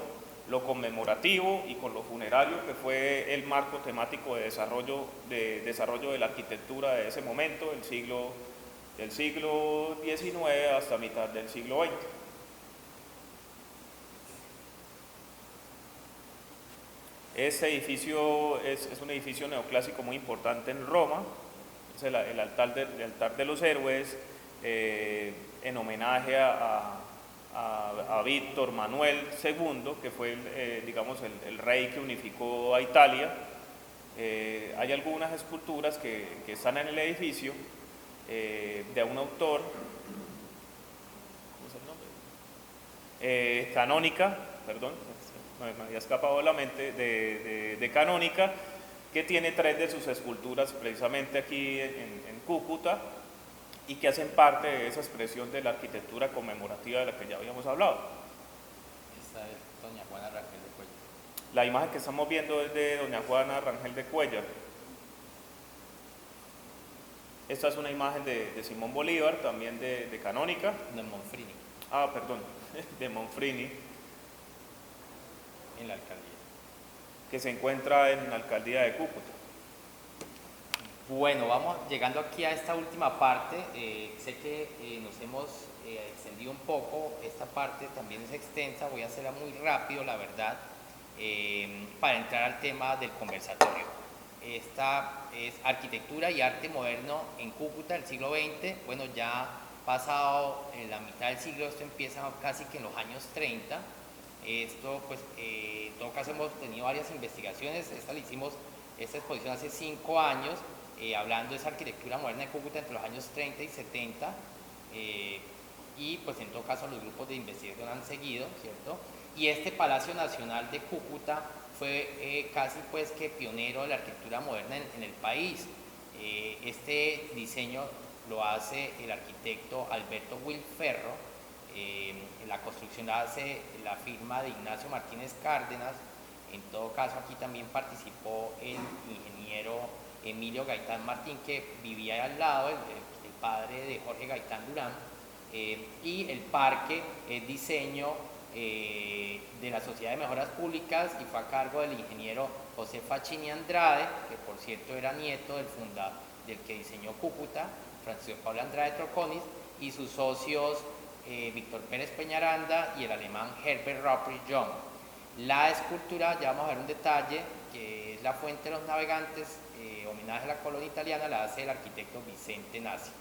lo conmemorativo y con lo funerario, que fue el marco temático de desarrollo de la arquitectura de ese momento, del siglo XIX hasta mitad del siglo XX. Este edificio es un edificio neoclásico muy importante en Roma, es el altar de los héroes, en homenaje a Víctor Manuel II, que fue digamos el rey que unificó a Italia. Hay algunas esculturas que están en el edificio de un autor, ¿cómo es el nombre? Canónica, perdón, me había escapado de la mente, de Canónica, que tiene 3 de sus esculturas precisamente aquí en Cúcuta, y que hacen parte de esa expresión de la arquitectura conmemorativa de la que ya habíamos hablado. Esta es doña Juana Rangel de Cuellar. La imagen que estamos viendo es de doña Juana Rangel de Cuellar. Esta es una imagen de Simón Bolívar, también de Canónica. De Monfrini. Ah, perdón, de Monfrini. En la alcaldía. Que se encuentra en la alcaldía de Cúcuta. Bueno, vamos llegando aquí a esta última parte. Sé que nos hemos extendido un poco, esta parte también es extensa, voy a hacerla muy rápido, la verdad, para entrar al tema del conversatorio. Esta es arquitectura y arte moderno en Cúcuta del siglo XX. Bueno, ya pasado la mitad del siglo, esto empieza casi que en los años 30. Esto, pues, en todo caso hemos tenido varias investigaciones. Esta exposición hace 5 años, hablando de esa arquitectura moderna de Cúcuta entre los años 30 y 70, y pues en todo caso los grupos de investigación han seguido, ¿cierto? Y este Palacio Nacional de Cúcuta fue casi pues que pionero de la arquitectura moderna en el país. Este diseño lo hace el arquitecto Alberto Wilferro, la construcción la hace la firma de Ignacio Martínez Cárdenas. En todo caso aquí también participó el ingeniero Emilio Gaitán Martín, que vivía al lado, el padre de Jorge Gaitán Durán, y el parque es diseño de la Sociedad de Mejoras Públicas y fue a cargo del ingeniero José Facchini Andrade, que por cierto era nieto del que diseñó Cúcuta, Francisco Pablo Andrade Troconis, y sus socios Víctor Pérez Peñaranda y el alemán Herbert Ruppert Jung. La escultura, ya vamos a ver un detalle, que es la Fuente de los Navegantes, homenaje a la colonia italiana, la hace el arquitecto Vicente Nasi.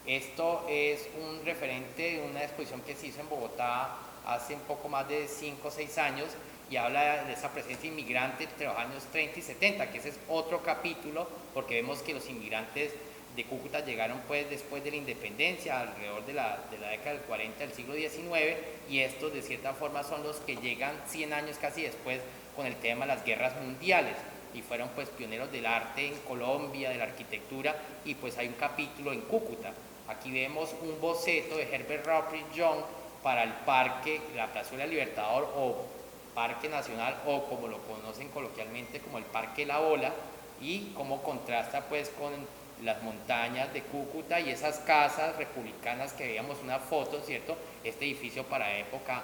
Esto es un referente de una exposición que se hizo en Bogotá hace un poco más de 5 o 6 años y habla de esa presencia inmigrante entre los años 30 y 70, que ese es otro capítulo, porque vemos que los inmigrantes de Cúcuta llegaron pues después de la independencia, alrededor de la década del 40 del siglo XIX, y estos de cierta forma son los que llegan 100 años casi después con el tema de las guerras mundiales, y fueron pues pioneros del arte en Colombia, de la arquitectura, y pues hay un capítulo en Cúcuta. Aquí vemos un boceto de Herbert Roppert Young para el parque, la Plazuela Libertador o Parque Nacional, o como lo conocen coloquialmente como el Parque La Ola, y cómo contrasta pues con las montañas de Cúcuta y esas casas republicanas que veíamos una foto, ¿cierto? Este edificio para época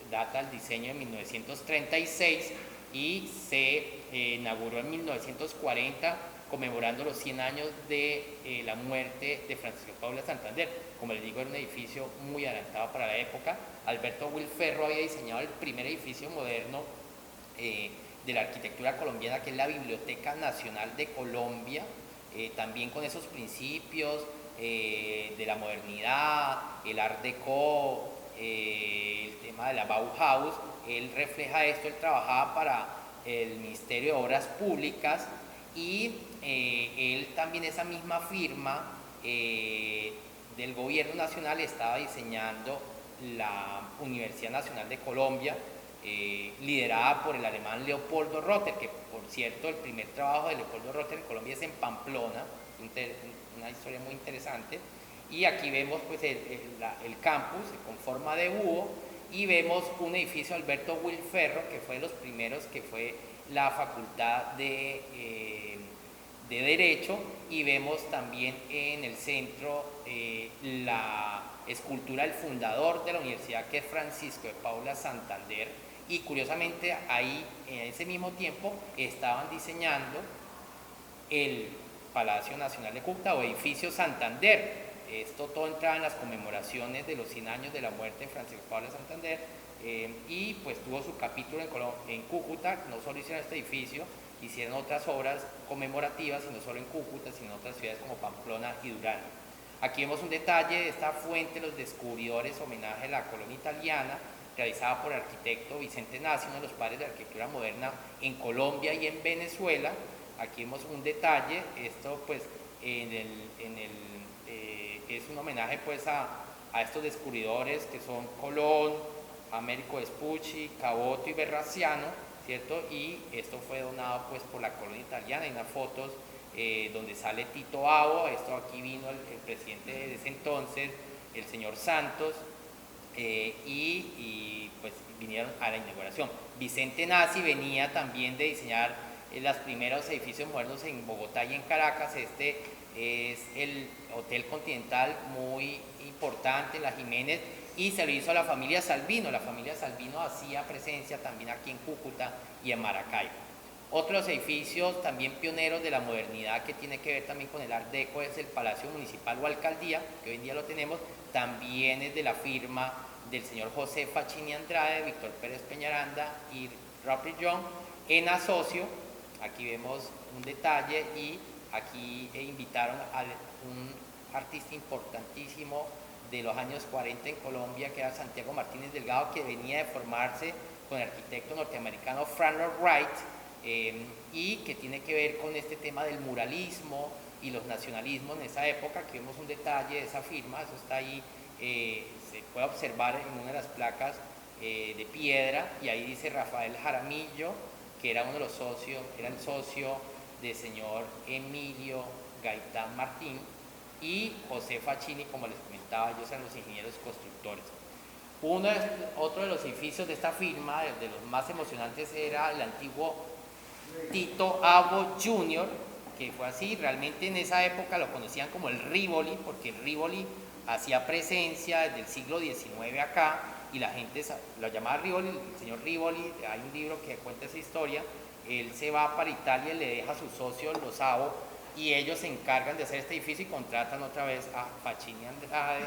data el diseño de 1936 y se inauguró en 1940 conmemorando los 100 años de la muerte de Francisco de Paula Santander. Como les digo, era un edificio muy adelantado para la época. Alberto Wilferro había diseñado el primer edificio moderno de la arquitectura colombiana, que es la Biblioteca Nacional de Colombia, también con esos principios de la modernidad, el Art Deco, el tema de la Bauhaus. Él refleja esto, él trabajaba para el Ministerio de Obras Públicas, y él también, esa misma firma del gobierno nacional, estaba diseñando la Universidad Nacional de Colombia, liderada por el alemán Leopoldo Rotter, que por cierto el primer trabajo de Leopoldo Rotter en Colombia es en Pamplona, una historia muy interesante. Y aquí vemos pues el campus con forma de búho, y vemos un edificio de Alberto Wilferro, que fue de los primeros, que fue la Facultad de Derecho, y vemos también en el centro la escultura del fundador de la universidad, que es Francisco de Paula Santander, y curiosamente ahí en ese mismo tiempo estaban diseñando el Palacio Nacional de Cúcuta o Edificio Santander. Esto todo entraba en las conmemoraciones de los 100 años de la muerte de Francisco de Paula Santander, y pues tuvo su capítulo en Cúcuta. No solo hicieron este edificio, hicieron otras obras conmemorativas, y no solo en Cúcuta, sino en otras ciudades como Pamplona y Durán. Aquí vemos un detalle de esta fuente, Los Descubridores, homenaje a la colonia italiana, realizada por el arquitecto Vicente Nasi, uno de los padres de la arquitectura moderna en Colombia y en Venezuela. Aquí vemos un detalle, esto pues es un homenaje pues a estos descubridores que son Colón, Américo Vespucci, Caboto y Verraziano, ¿cierto? Y esto fue donado pues por la colonia italiana. Hay unas fotos donde sale Tito Avo. Esto aquí vino el presidente de ese entonces, el señor Santos, y pues vinieron a la inauguración. Vicente Nasi venía también de diseñar los primeros edificios modernos en Bogotá y en Caracas. Este es el Hotel Continental, muy importante, La Jiménez, y se lo hizo a la familia Salvino. La familia Salvino hacía presencia también aquí en Cúcuta y en Maracaibo. Otros edificios también pioneros de la modernidad, que tiene que ver también con el Art Deco, es el Palacio Municipal o Alcaldía, que hoy en día lo tenemos. También es de la firma del señor José Facchini Andrade, Víctor Pérez Peñaranda y Roppert Young en asocio. Aquí vemos un detalle, y aquí invitaron a un artista importantísimo de los años 40 en Colombia, que era Santiago Martínez Delgado, que venía de formarse con el arquitecto norteamericano Frank Lloyd Wright, y que tiene que ver con este tema del muralismo y los nacionalismos en esa época. Aquí vemos un detalle de esa firma, eso está ahí, se puede observar en una de las placas de piedra, y ahí dice Rafael Jaramillo, que era uno de los socios, era el socio del señor Emilio Gaitán Martín, y José Facchini, como les comentaba, ellos eran los ingenieros constructores. Otro de los edificios de esta firma, de los más emocionantes, era el antiguo Tito Avo Jr., que fue así. Realmente en esa época lo conocían como el Rivoli, porque el Rivoli hacía presencia desde el siglo XIX acá, y la gente lo llamaba Rivoli, el señor Rivoli. Hay un libro que cuenta esa historia. Él se va para Italia y le deja a su socio Los Avo, y ellos se encargan de hacer este edificio y contratan otra vez a Facchini Andrade,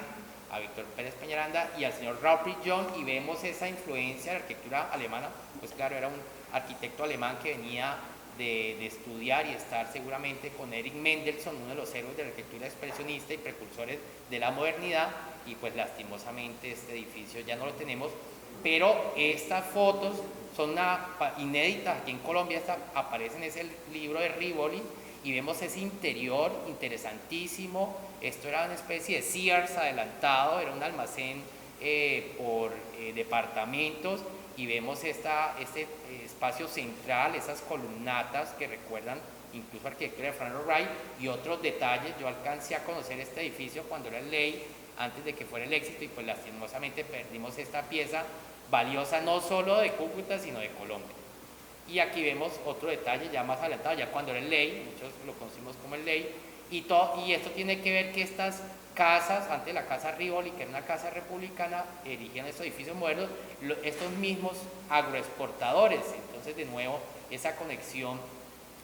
a Víctor Pérez Peñaranda y al señor Roppert Young, y vemos esa influencia de la arquitectura alemana. Pues claro, era un arquitecto alemán que venía de estudiar y estar seguramente con Erich Mendelsohn, uno de los héroes de la arquitectura expresionista y precursores de la modernidad, y pues lastimosamente este edificio ya no lo tenemos. Pero estas fotos son inéditas aquí en Colombia, aparecen en ese libro de Rivoli, y vemos ese interior interesantísimo. Esto era una especie de Sears adelantado, era un almacén por departamentos, y vemos este espacio central, esas columnatas que recuerdan incluso arquitectura de Frank Lloyd Wright, y otros detalles. Yo alcancé a conocer este edificio cuando era ley, antes de que fuera el éxito, y pues lastimosamente perdimos esta pieza valiosa no solo de Cúcuta sino de Colombia. Y aquí vemos otro detalle ya más adelantado, ya cuando era el ley, muchos lo conocimos como el ley, y esto tiene que ver que estas casas, antes la casa Rivoli, que era una casa republicana, erigían estos edificios modernos, estos mismos agroexportadores. Entonces, de nuevo, esa conexión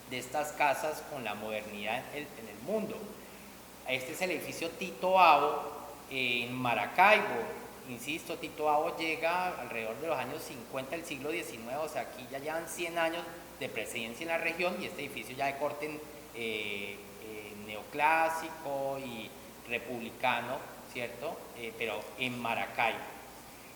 de estas casas con la modernidad en el mundo. Este es el edificio Tito Bavo en Maracaibo. Insisto, Tito Bavo llega alrededor de los años 50 del siglo XIX, o sea, aquí ya llevan 100 años de presidencia en la región, y este edificio ya de corte neoclásico y republicano, ¿cierto? Pero en Maracaibo.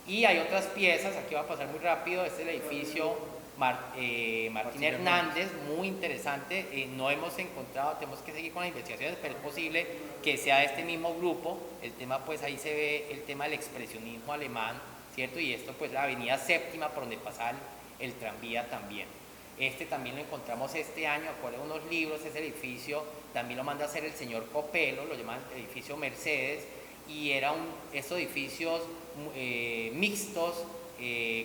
Y hay otras piezas, aquí va a pasar muy rápido. Este es el edificio Martín Hernández, muy interesante. No hemos encontrado, tenemos que seguir con las investigaciones, pero es posible que sea de este mismo grupo. El tema, pues ahí se ve el tema del expresionismo alemán, ¿cierto? Y esto, pues la avenida Séptima, por donde pasa el tranvía también. Este también lo encontramos este año, acuérdense, unos libros. Ese edificio también lo manda a hacer el señor Copelo, lo llaman edificio Mercedes, y eran estos edificios mixtos,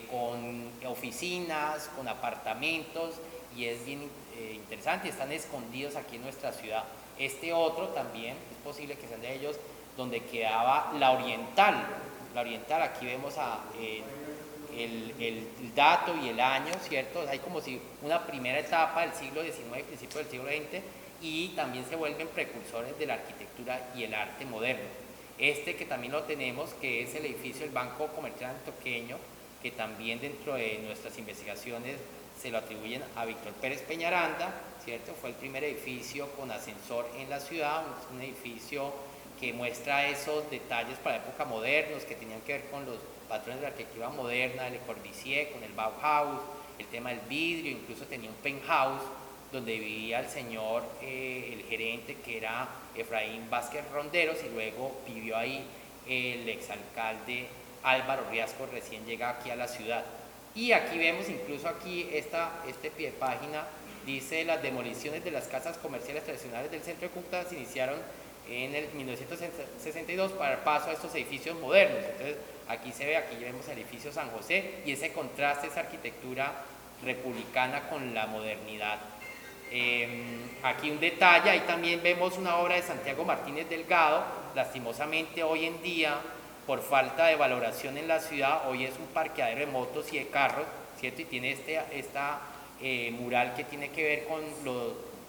con oficinas, con apartamentos, y es bien interesante. Están escondidos aquí en nuestra ciudad. Este otro también es posible que sean de ellos, donde quedaba la Oriental. La Oriental, aquí vemos el dato y el año, ¿cierto? Hay como si una primera etapa del siglo XIX, principio del siglo XX, y también se vuelven precursores de la arquitectura y el arte moderno. Este que también lo tenemos, que es el edificio del Banco Comercial Antioqueño, que también dentro de nuestras investigaciones se lo atribuyen a Víctor Pérez Peñaranda, ¿cierto? Fue el primer edificio con ascensor en la ciudad, un edificio que muestra esos detalles para la época modernos, que tenían que ver con los patrones de la arquitectura moderna, Le Corbusier, con el Bauhaus, el tema del vidrio. Incluso tenía un penthouse donde vivía el señor, el gerente, que era Efraín Vázquez Ronderos, y luego vivió ahí el exalcalde Álvaro Riasco, recién llega aquí a la ciudad. Y aquí vemos, incluso aquí este pie de página dice: las demoliciones de las casas comerciales tradicionales del centro de Cúcuta se iniciaron en el 1962 para dar paso a estos edificios modernos. Entonces aquí se ve, aquí vemos el edificio San José, y ese contraste, esa arquitectura republicana con la modernidad. Aquí un detalle, ahí también vemos una obra de Santiago Martínez Delgado. Lastimosamente hoy en día, por falta de valoración en la ciudad, hoy es un parqueadero de motos y de carros, ¿cierto? Y tiene esta mural que tiene que ver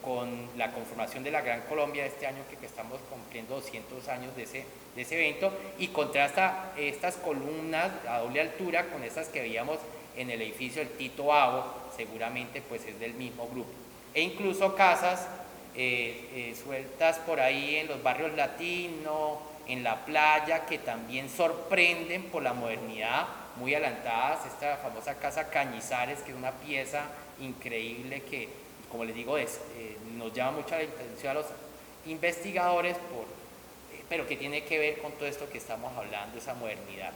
con la conformación de la Gran Colombia, este año que estamos cumpliendo 200 años de ese evento, y contrasta estas columnas a doble altura con estas que veíamos en el edificio del Tito Bavo. Seguramente pues es del mismo grupo. E incluso casas sueltas por ahí en los barrios latinos, en la playa, que también sorprenden por la modernidad, muy adelantadas. Esta famosa casa Cañizares, que es una pieza increíble que, como les digo, nos llama mucho la atención a los investigadores, pero que tiene que ver con todo esto que estamos hablando, esa modernidad.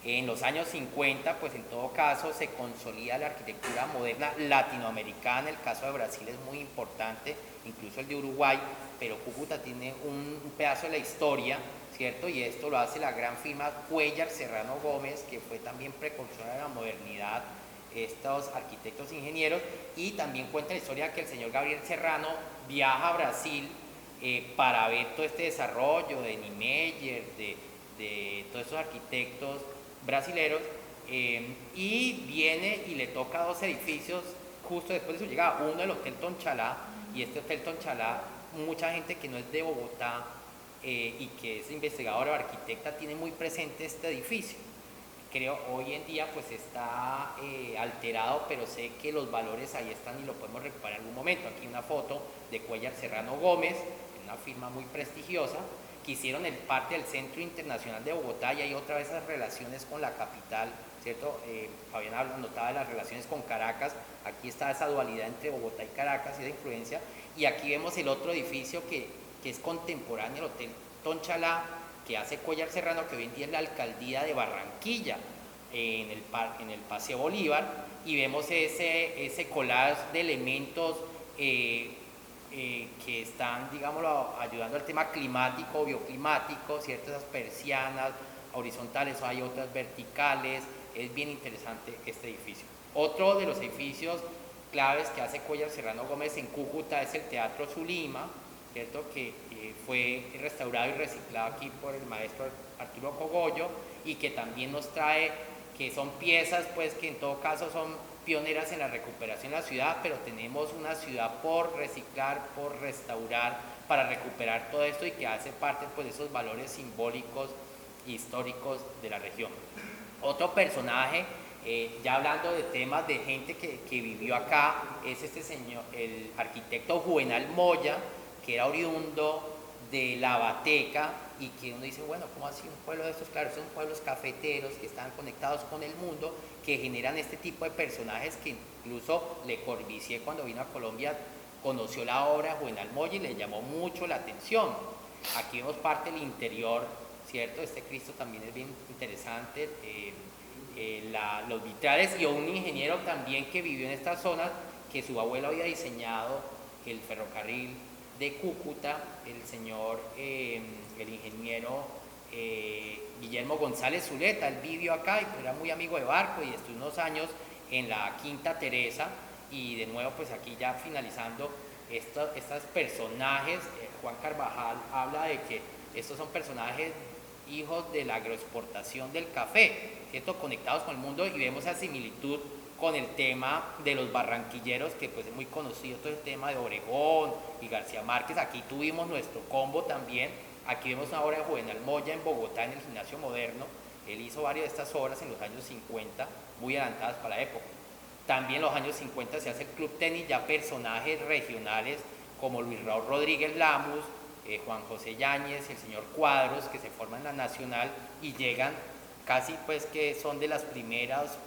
En los años 50, pues en todo caso se consolida la arquitectura moderna latinoamericana. El caso de Brasil es muy importante, incluso el de Uruguay, pero Cúcuta tiene un pedazo de la historia, ¿cierto? Y esto lo hace la gran firma Cuéllar Serrano Gómez, que fue también precursora de la modernidad, estos arquitectos ingenieros. Y también cuenta la historia que el señor Gabriel Serrano viaja a Brasil para ver todo este desarrollo de Niemeyer, de todos estos arquitectos brasileros, y viene y le toca 2 edificios justo después de su llegada. Uno, el Hotel Tonchalá, y este Hotel Tonchalá, mucha gente que no es de Bogotá y que es investigadora o arquitecta tiene muy presente este edificio. Creo hoy en día pues está alterado, pero sé que los valores ahí están y lo podemos recuperar en algún momento. Aquí una foto de Cuéllar Serrano Gómez, una firma muy prestigiosa, que hicieron parte del Centro Internacional de Bogotá, y hay otra vez esas relaciones con la capital ¿cierto? Fabián notaba las relaciones con Caracas, aquí está esa dualidad entre Bogotá y Caracas y esa influencia, y aquí vemos el otro edificio que es contemporáneo, el Hotel Tonchalá, que hace Cuéllar Serrano, que hoy en día es la alcaldía de Barranquilla, en el Paseo Bolívar, y vemos ese collage de elementos que están, digámoslo, ayudando al tema climático, bioclimático, ¿cierto? Esas persianas horizontales, hay otras verticales, es bien interesante este edificio. Otro de los edificios claves que hace Cuéllar Serrano Gómez en Cúcuta es el Teatro Zulima, ¿cierto? Que fue restaurado y reciclado aquí por el maestro Arturo Cogollo, y que también nos trae, que son piezas pues que en todo caso son pioneras en la recuperación de la ciudad, pero tenemos una ciudad por reciclar, por restaurar, para recuperar todo esto, y que hace parte pues de esos valores simbólicos e históricos de la región. Otro personaje, ya hablando de temas de gente que vivió acá, es este señor, el arquitecto Juvenal Moya, que era oriundo de La Bateca, y que uno dice, bueno, ¿cómo así un pueblo de estos? Claro, son pueblos cafeteros que están conectados con el mundo, que generan este tipo de personajes, que incluso Le Corbusier, cuando vino a Colombia, conoció la obra de Juvenal Moya y le llamó mucho la atención. Aquí vemos parte del interior, ¿cierto? Este Cristo también es bien interesante, los vitrales, y un ingeniero también que vivió en estas zonas, que su abuelo había diseñado el ferrocarril de Cúcuta, el señor, el ingeniero Guillermo González Zuleta. Él vivió acá y era muy amigo de Barco, y estuvo unos años en la Quinta Teresa, y de nuevo pues aquí ya finalizando estos personajes, Juan Carvajal habla de que estos son personajes hijos de la agroexportación del café, ¿cierto? Conectados con el mundo, y vemos esa similitud con el tema de los barranquilleros, que pues es muy conocido todo el tema de Obregón y García Márquez. Aquí tuvimos nuestro combo también. Aquí vemos una obra de Juvenal Moya en Bogotá, en el Gimnasio Moderno. Él hizo varias de estas obras en los años 50, muy adelantadas para la época. También en los años 50 se hace el Club Tenis, ya personajes regionales como Luis Raúl Rodríguez Lamus, Juan José Yáñez, el señor Cuadros, que se forman en la Nacional y llegan casi pues que son de las primeras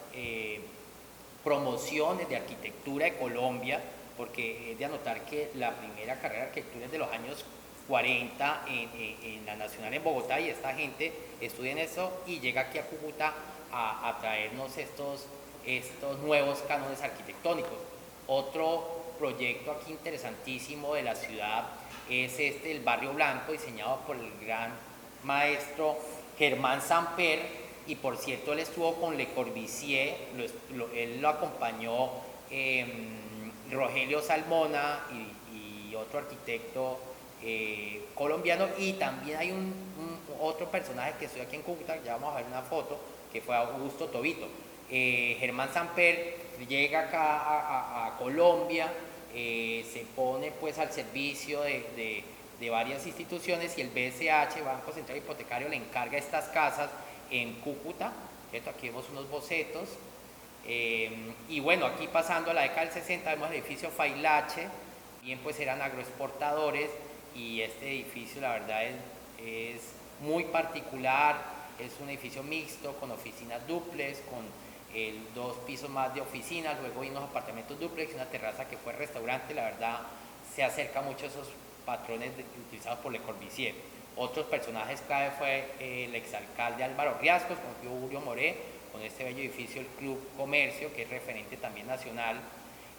promociones de arquitectura de Colombia, porque es de anotar que la primera carrera de arquitectura es de los años 40 en la Nacional en Bogotá, y esta gente estudia en eso y llega aquí a Cúcuta a traernos estos nuevos cánones arquitectónicos. Otro proyecto aquí interesantísimo de la ciudad es el Barrio Blanco, diseñado por el gran maestro Germán Samper, y por cierto él estuvo con Le Corbusier, él lo acompañó Rogelio Salmona y otro arquitecto colombiano, y también hay otro personaje que estoy aquí en Cúcuta, ya vamos a ver una foto, que fue Augusto Tobito. Germán Samper llega acá a Colombia, se pone pues al servicio de varias instituciones, y el BCH, Banco Central Hipotecario, le encarga estas casas en Cúcuta, ¿cierto? Aquí vemos unos bocetos, y bueno, aquí pasando a la década del 60 vemos el edificio Failache, bien pues eran agroexportadores, y este edificio la verdad es muy particular, es un edificio mixto con oficinas dúplex, con 2 pisos más de oficinas, luego hay unos apartamentos dúplex y una terraza que fue restaurante. La verdad se acerca mucho a esos patrones utilizados por Le Corbusier. Otros personajes clave fue el exalcalde Álvaro Riascos, con Julio Moré, con este bello edificio, el Club Comercio, que es referente también nacional,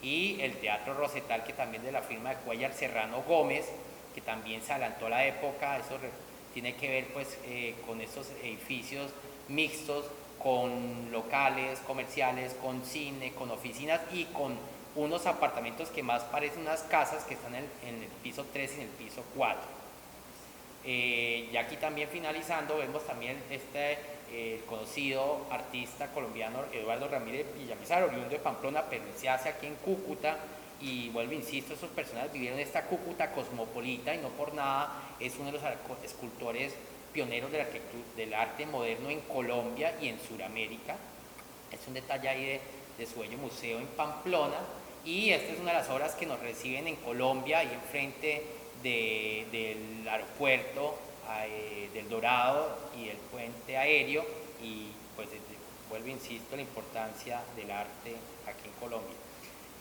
y el Teatro Rosetal, que también de la firma de Cuéllar Serrano Gómez, que también se adelantó a la época. Eso tiene que ver pues con estos edificios mixtos, con locales comerciales, con cine, con oficinas, y con unos apartamentos que más parecen unas casas, que están en el piso 3 y en el piso 4. Y aquí también finalizando vemos también conocido artista colombiano Eduardo Ramírez Villamizar, oriundo de Pamplona, pero se hace aquí en Cúcuta, y vuelvo, insisto, esos personajes vivieron esta Cúcuta cosmopolita, y no por nada es uno de los escultores pioneros del arte moderno en Colombia y en Sudamérica. Es un detalle ahí de su bello museo en Pamplona, y esta es una de las obras que nos reciben en Colombia, ahí enfrente del aeropuerto del Dorado y el puente aéreo, y pues vuelvo, insisto, la importancia del arte aquí en Colombia.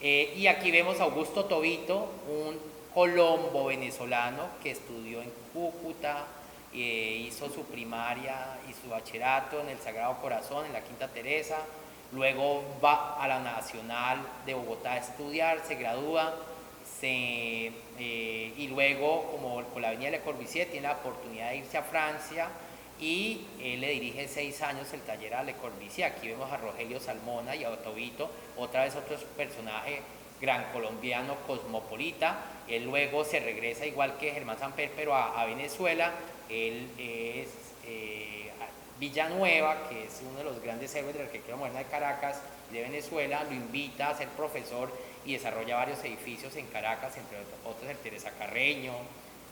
Y aquí vemos a Augusto Tobito, un colombo venezolano que estudió en Cúcuta, hizo su primaria y su bachillerato en el Sagrado Corazón, en la Quinta Teresa, luego va a la Nacional de Bogotá a estudiar, se gradúa, y luego, como con la Avenida Le Corbusier, tiene la oportunidad de irse a Francia y él le dirige 6 años el taller a Le Corbusier. Aquí vemos a Rogelio Salmona y a Tobito, otra vez otro personaje gran colombiano cosmopolita. Él luego se regresa igual que Germán Samper, pero a Venezuela. Él es Villanueva, que es uno de los grandes héroes de la arquitectura moderna de Caracas, de Venezuela, lo invita a ser profesor y desarrolla varios edificios en Caracas, entre otros el Teresa Carreño,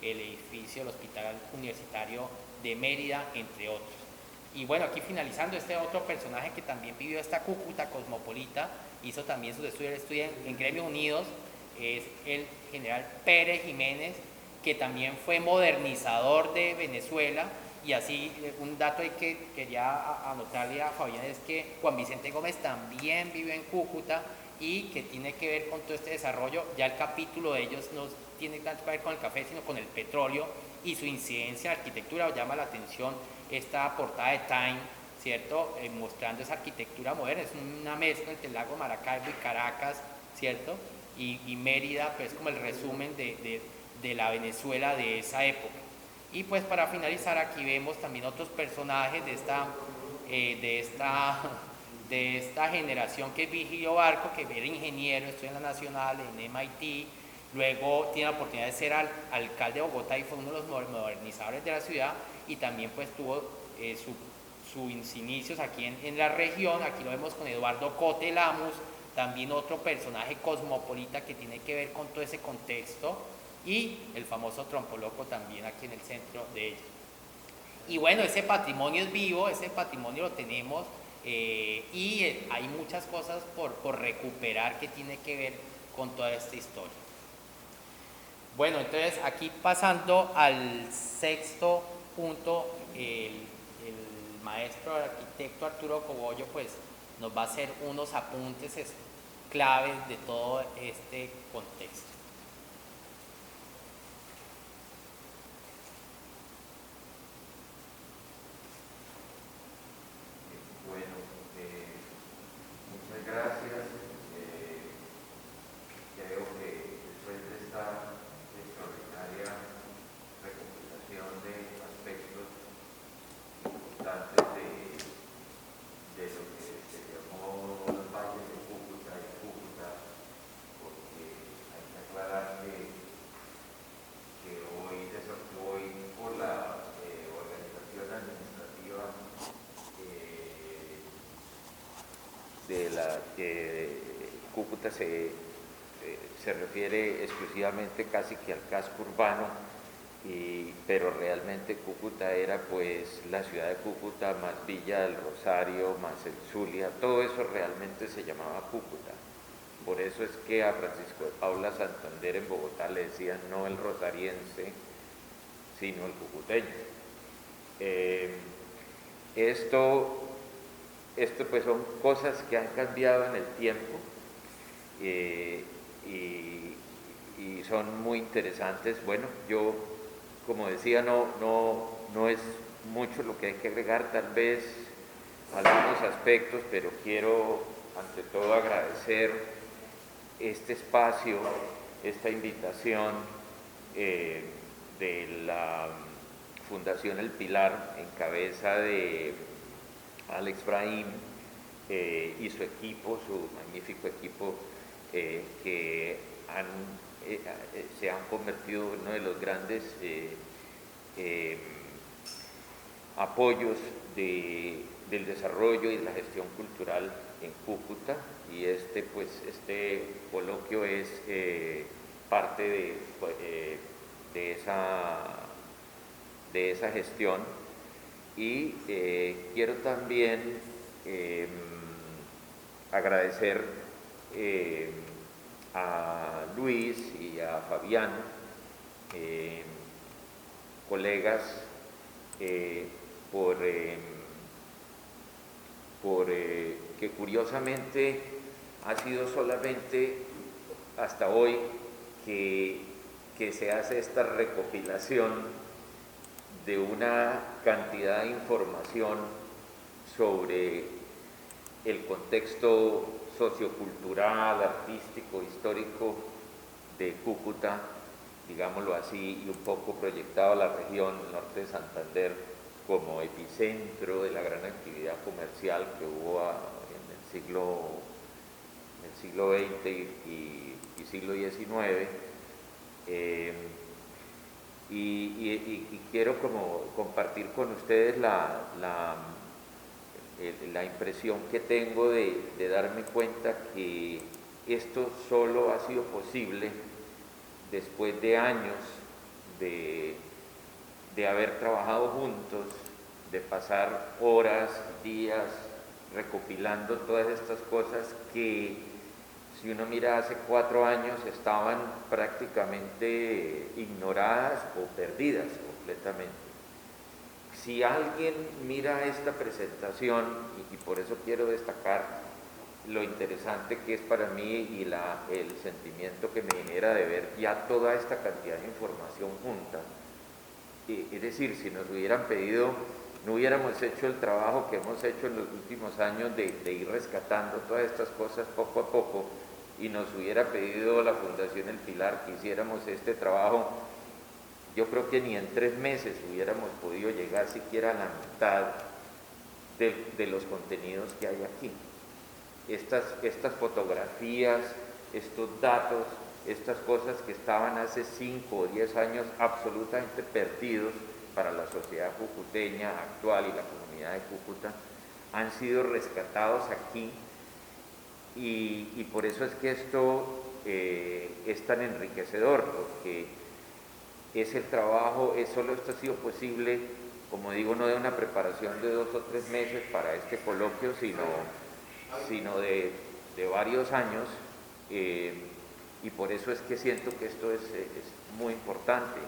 el edificio del Hospital Universitario de Mérida, entre otros. Y bueno, aquí finalizando, este otro personaje que también vivió esta Cúcuta cosmopolita, hizo también sus estudios, estudia en Gremios Unidos, es el general Pérez Jiménez, que también fue modernizador de Venezuela. Y así, un dato ahí que quería anotarle a Fabián es que Juan Vicente Gómez también vivió en Cúcuta y que tiene que ver con todo este desarrollo. Ya el capítulo de ellos no tiene tanto que ver con el café, sino con el petróleo y su incidencia en la arquitectura. Llama la atención esta portada de Time, ¿cierto? Mostrando esa arquitectura moderna. Es una mezcla entre el lago Maracaibo y Caracas, ¿cierto? Y Mérida, pues como el resumen de la Venezuela de esa época. Y pues para finalizar, aquí vemos también otros personajes de esta generación, que es Vigilio Barco, que era ingeniero, estudió en la Nacional, en MIT, luego tiene la oportunidad de ser alcalde de Bogotá y fue uno de los modernizadores de la ciudad, y también pues tuvo sus inicios aquí en la región. Aquí lo vemos con Eduardo Cote Lamus, también otro personaje cosmopolita que tiene que ver con todo ese contexto, y el famoso Trompoloco también aquí en el centro de ella. Y bueno, ese patrimonio es vivo, ese patrimonio lo tenemos, y hay muchas cosas por recuperar que tiene que ver con toda esta historia. Bueno, entonces aquí pasando al sexto punto, el maestro arquitecto Arturo Cogollo pues nos va a hacer unos apuntes claves de todo este contexto. Gracias. Creo que después de esta extraordinaria recopilación de aspectos importantes de lo que se llamó los valles de Cúcuta y Cúcuta, porque hay que aclarar que hoy por la organización administrativa de la que Cúcuta se refiere exclusivamente casi que al casco urbano, pero realmente Cúcuta era pues la ciudad de Cúcuta más Villa del Rosario, más el Zulia, todo eso realmente se llamaba Cúcuta. Por eso es que a Francisco de Paula Santander en Bogotá le decían no el rosariense, sino el cucuteño. Esto pues son cosas que han cambiado en el tiempo, y son muy interesantes. Bueno, yo, como decía, no es mucho lo que hay que agregar, tal vez algunos aspectos, pero quiero ante todo agradecer este espacio, esta invitación de la Fundación El Pilar, en cabeza de Alex Brahim y su equipo, su magnífico equipo, que se han convertido en uno de los grandes apoyos del desarrollo y de la gestión cultural en Cúcuta, y este coloquio es parte de esa gestión. Y quiero también agradecer a Luis y a Fabián, colegas, por que curiosamente ha sido solamente hasta hoy que se hace esta recopilación de una cantidad de información sobre el contexto sociocultural, artístico, histórico de Cúcuta, digámoslo así, y un poco proyectado a la región norte de Santander como epicentro de la gran actividad comercial que hubo en el siglo XX y siglo XIX. Y quiero como compartir con ustedes la impresión que tengo de darme cuenta que esto solo ha sido posible después de años de haber trabajado juntos, de pasar horas, días recopilando todas estas cosas que, si uno mira hace 4 años, estaban prácticamente ignoradas o perdidas completamente. Si alguien mira esta presentación, y por eso quiero destacar lo interesante que es para mí y el sentimiento que me genera de ver ya toda esta cantidad de información junta, es decir, si nos hubieran pedido, no hubiéramos hecho el trabajo que hemos hecho en los últimos años de ir rescatando todas estas cosas poco a poco, y nos hubiera pedido la Fundación El Pilar que hiciéramos este trabajo, yo creo que ni en 3 meses hubiéramos podido llegar siquiera a la mitad de los contenidos que hay aquí. Estas fotografías, estos datos, estas cosas que estaban hace 5 o 10 años absolutamente perdidos para la sociedad cucuteña actual y la comunidad de Cúcuta, han sido rescatados aquí, y por eso es que esto es tan enriquecedor, porque es el trabajo, solo esto ha sido posible, como digo, no de una preparación de 2 o 3 meses para este coloquio, sino de varios años, y por eso es que siento que esto es muy importante.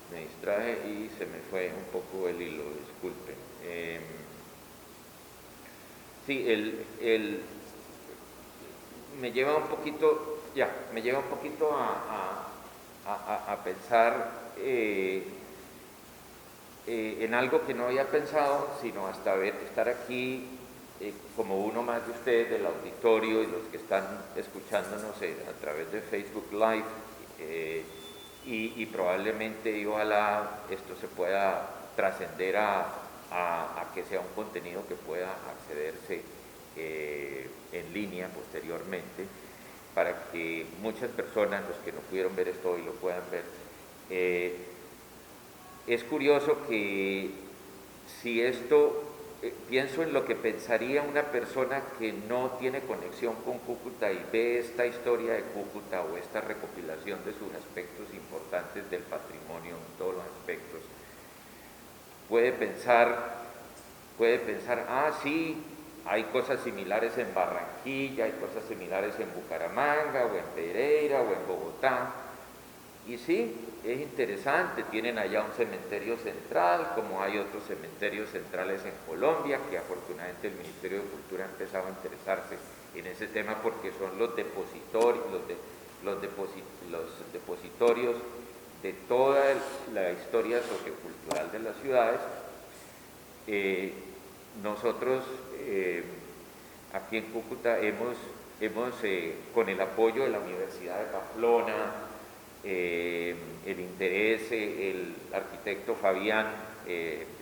Me distraje y se me fue un poco el hilo, disculpen. Sí, me lleva un poquito a pensar en algo que no había pensado, sino hasta estar aquí como uno más de ustedes del auditorio y los que están escuchándonos a través de Facebook Live, y probablemente y ojalá esto se pueda trascender a que sea un contenido que pueda accederse en línea posteriormente, para que muchas personas, los que no pudieron ver esto hoy, lo puedan ver. Es curioso que si esto, pienso en lo que pensaría una persona que no tiene conexión con Cúcuta y ve esta historia de Cúcuta o esta recopilación de sus aspectos importantes del patrimonio en todos los aspectos, puede pensar, sí, hay cosas similares en Barranquilla, hay cosas similares en Bucaramanga, o en Pereira, o en Bogotá. Y sí, es interesante, tienen allá un cementerio central, como hay otros cementerios centrales en Colombia, que afortunadamente el Ministerio de Cultura ha empezado a interesarse en ese tema, porque son los depositorios de toda la historia sociocultural de las ciudades. Nosotros aquí en Cúcuta hemos con el apoyo de la Universidad de Pamplona, el interés, el arquitecto Fabián,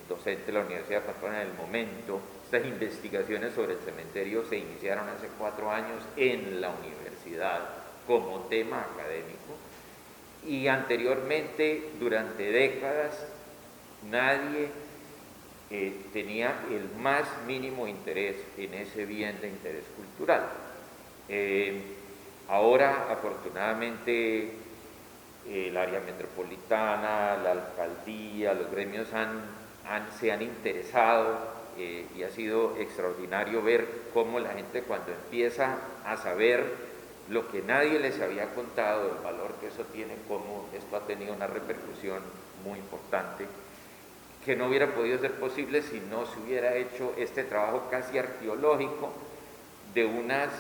docente de la Universidad de Pamplona en el momento, estas investigaciones sobre el cementerio se iniciaron hace 4 años en la universidad como tema académico, y anteriormente, durante décadas, nadie tenía el más mínimo interés en ese bien de interés cultural. Ahora, afortunadamente, el área metropolitana, la alcaldía, los gremios se han interesado y ha sido extraordinario ver cómo la gente cuando empieza a saber lo que nadie les había contado, el valor que eso tiene, cómo esto ha tenido una repercusión muy importante, que no hubiera podido ser posible si no se hubiera hecho este trabajo casi arqueológico de unas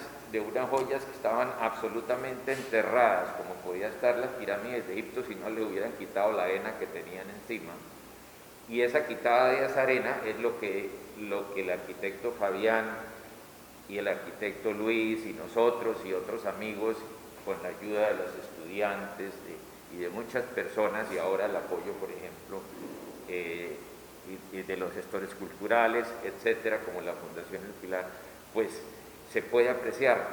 joyas que estaban absolutamente enterradas, como podía estar las pirámides de Egipto si no le hubieran quitado la arena que tenían encima. Y esa quitada de esa arena es lo que el arquitecto Fabián y el arquitecto Luis y nosotros y otros amigos, con la ayuda de los estudiantes y de muchas personas, y ahora el apoyo, por ejemplo, y de los gestores culturales, etcétera, como la Fundación El Pilar, pues se puede apreciar.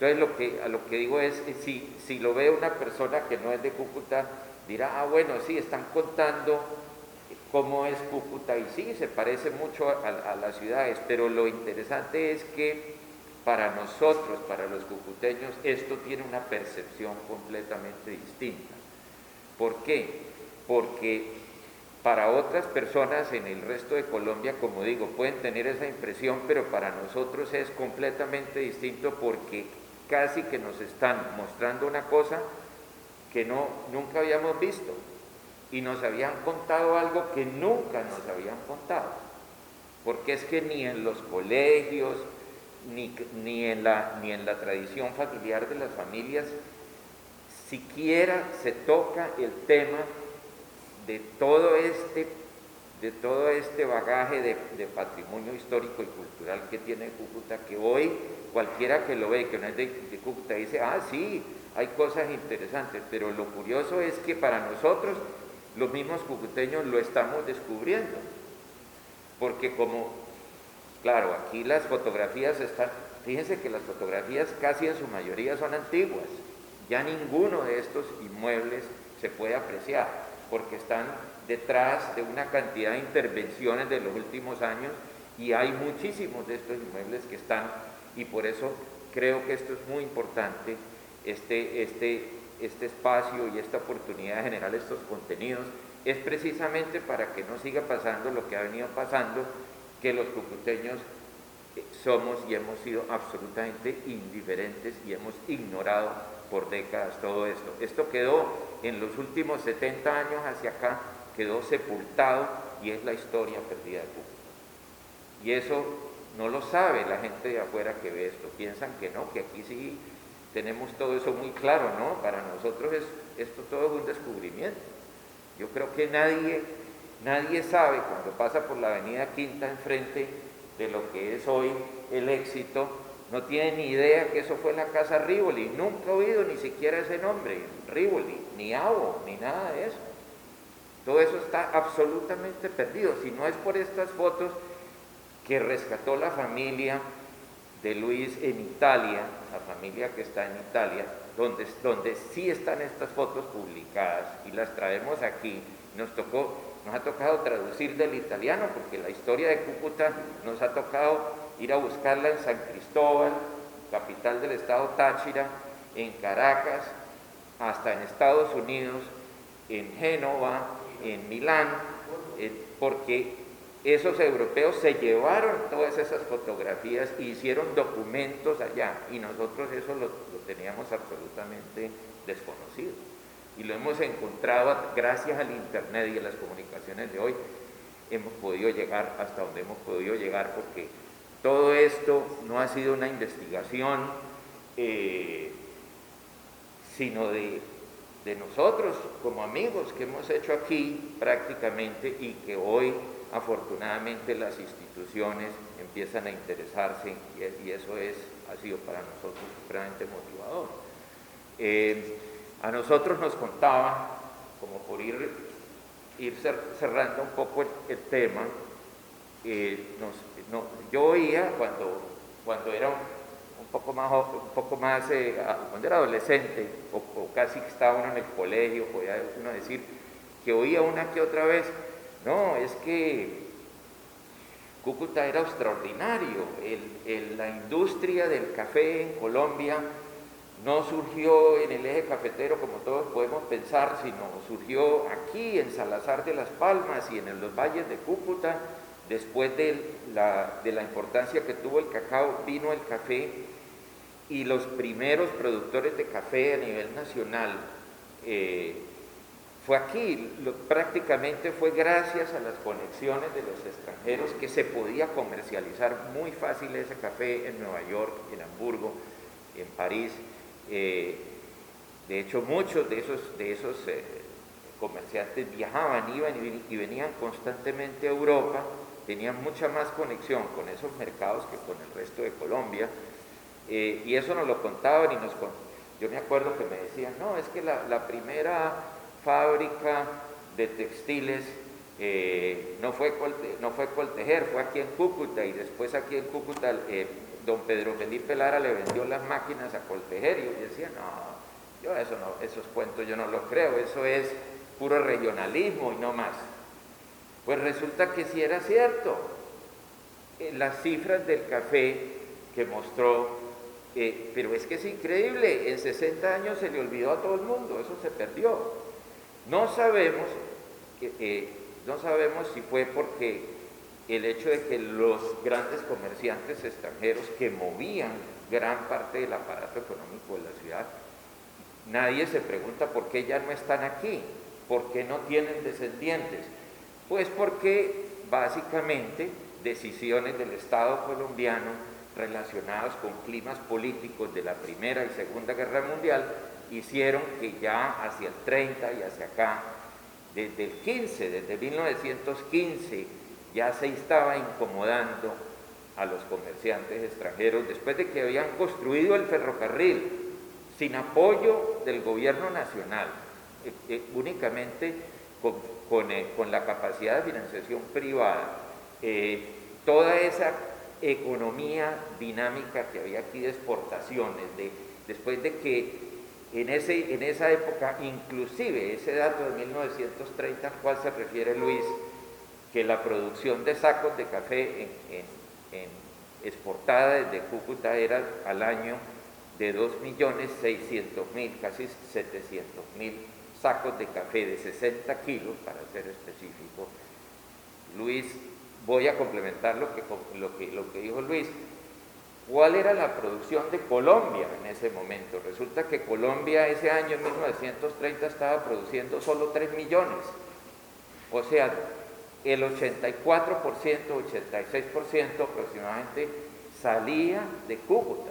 Entonces a lo que digo es, si lo ve una persona que no es de Cúcuta, dirá, bueno, sí, están contando cómo es Cúcuta, y sí, se parece mucho a las ciudades, pero lo interesante es que para nosotros, para los cucuteños, esto tiene una percepción completamente distinta. ¿Por qué? Porque para otras personas en el resto de Colombia, como digo, pueden tener esa impresión, pero para nosotros es completamente distinto, porque casi que nos están mostrando una cosa que nunca habíamos visto, y nos habían contado algo que nunca nos habían contado, porque es que ni en los colegios, ni en la tradición familiar de las familias, siquiera se toca el tema de todo este bagaje de patrimonio histórico y cultural que tiene Cúcuta, que hoy cualquiera que lo ve, que no es de Cúcuta, dice, sí, hay cosas interesantes, pero lo curioso es que para nosotros, los mismos cucuteños, lo estamos descubriendo, porque claro, aquí las fotografías fíjense que las fotografías casi en su mayoría son antiguas, ya ninguno de estos inmuebles se puede apreciar, porque están detrás de una cantidad de intervenciones de los últimos años, y hay muchísimos de estos inmuebles que están, y por eso creo que esto es muy importante, este espacio y esta oportunidad de generar estos contenidos, es precisamente para que no siga pasando lo que ha venido pasando, que los cucuteños somos y hemos sido absolutamente indiferentes y hemos ignorado por décadas todo esto. Esto quedó en los últimos 70 años hacia acá, quedó sepultado, y es la historia perdida de Cúcuta. Y eso no lo sabe la gente de afuera que ve esto, piensan que no, que aquí sí tenemos todo eso muy claro, ¿no? Para nosotros esto todo es un descubrimiento. Yo creo que nadie sabe, cuando pasa por la avenida Quinta enfrente de lo que es hoy el Éxito, no tiene ni idea que eso fue la casa Rivoli, nunca he oído ni siquiera ese nombre, Rivoli, ni Avo, ni nada de eso. Todo eso está absolutamente perdido, si no es por estas fotos que rescató la familia de Luis en Italia, la familia que está en Italia, donde sí están estas fotos publicadas, y las traemos aquí. Nos ha tocado traducir del italiano, porque la historia de Cúcuta nos ha tocado ir a buscarla en San Cristóbal, capital del estado Táchira, en Caracas, hasta en Estados Unidos, en Génova, en Milán, porque esos europeos se llevaron todas esas fotografías e hicieron documentos allá, y nosotros eso lo teníamos absolutamente desconocido, y lo hemos encontrado gracias al internet y a las comunicaciones de hoy. Hemos podido llegar hasta donde hemos podido llegar, porque todo esto no ha sido una investigación sino de nosotros como amigos, que hemos hecho aquí prácticamente, y que hoy afortunadamente las instituciones empiezan a interesarse, y eso ha sido para nosotros supremamente motivador. A nosotros nos contaba, como por ir cerrando un poco el tema, yo oía cuando era un poco más cuando era adolescente, o casi que estaba uno en el colegio, podía uno decir que oía una que otra vez, no, es que Cúcuta era extraordinario, la industria del café en Colombia no surgió en el eje cafetero como todos podemos pensar, sino surgió aquí en Salazar de las Palmas y en los valles de Cúcuta, Después de la importancia que tuvo el cacao, vino el café, y los primeros productores de café a nivel nacional fue aquí. Prácticamente fue gracias a las conexiones de los extranjeros que se podía comercializar muy fácil ese café en Nueva York, en Hamburgo, en París. De hecho, muchos de esos comerciantes viajaban, iban y venían constantemente a Europa, tenían mucha más conexión con esos mercados que con el resto de Colombia, y eso nos lo contaban yo me acuerdo que me decían, no, es que la primera fábrica de textiles no fue Coltejer, fue aquí en Cúcuta, y después aquí en Cúcuta don Pedro Felipe Lara le vendió las máquinas a Coltejer, y yo decía, no, yo esos cuentos yo no los creo, eso es puro regionalismo y no más. Pues resulta que sí era cierto. Las cifras del café que mostró, pero es que es increíble, en 60 años se le olvidó a todo el mundo, eso se perdió. No sabemos si fue porque el hecho de que los grandes comerciantes extranjeros que movían gran parte del aparato económico de la ciudad, nadie se pregunta por qué ya no están aquí, por qué no tienen descendientes. Pues porque básicamente decisiones del Estado colombiano relacionadas con climas políticos de la Primera y Segunda Guerra Mundial hicieron que ya hacia el 30 y hacia acá, desde 1915, ya se estaba incomodando a los comerciantes extranjeros después de que habían construido el ferrocarril sin apoyo del gobierno nacional, únicamente con la capacidad de financiación privada. Toda esa economía dinámica que había aquí de exportaciones, después de que en esa época, inclusive ese dato de 1930 al cual se refiere Luis, que la producción de sacos de café exportada desde Cúcuta era al año de 2.600.000, casi 700.000 sacos de café de 60 kilos, para ser específico. Luis, voy a complementar lo que dijo Luis. ¿Cuál era la producción de Colombia en ese momento? Resulta que Colombia ese año, en 1930, estaba produciendo solo 3 millones. O sea, el 84%, 86% aproximadamente salía de Cúcuta.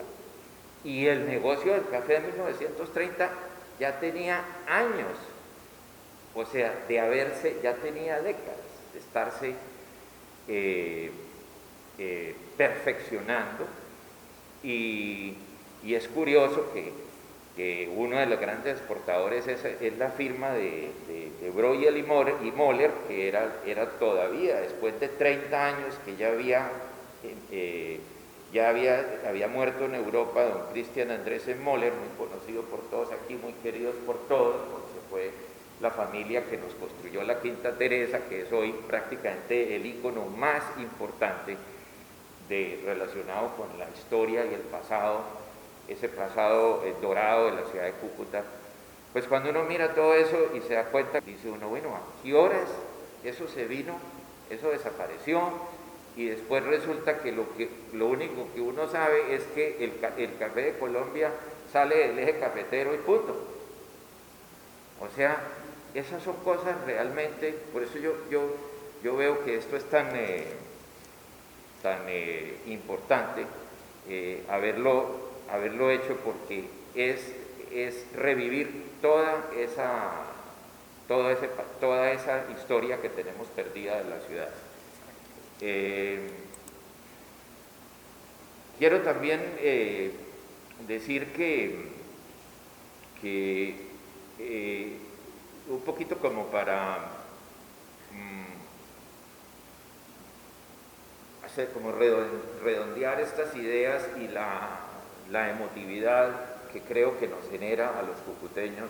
Y el negocio del café de 1930 ya tenía años, o sea, ya tenía décadas de estarse perfeccionando, y es curioso que uno de los grandes exportadores es la firma de Breuer y Moller, que era todavía, después de 30 años que ya había muerto en Europa don Christian Andresen Moller, muy conocido por todos aquí, muy queridos por todos, porque fue la familia que nos construyó la Quinta Teresa, que es hoy prácticamente el ícono más importante relacionado con la historia y el pasado, ese pasado dorado de la ciudad de Cúcuta. Pues cuando uno mira todo eso y se da cuenta, dice uno, bueno, ¿a qué horas eso se vino? Eso desapareció, y después resulta que lo único que uno sabe es que el café de Colombia sale del eje cafetero y punto. O sea, esas son cosas realmente, por eso yo veo que esto es tan importante haberlo hecho, porque es revivir toda esa historia que tenemos perdida de la ciudad. Quiero también decir que un poquito como para como redondear estas ideas y la emotividad que creo que nos genera a los cucuteños,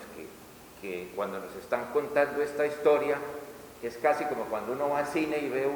que cuando nos están contando esta historia es casi como cuando uno va al cine y ve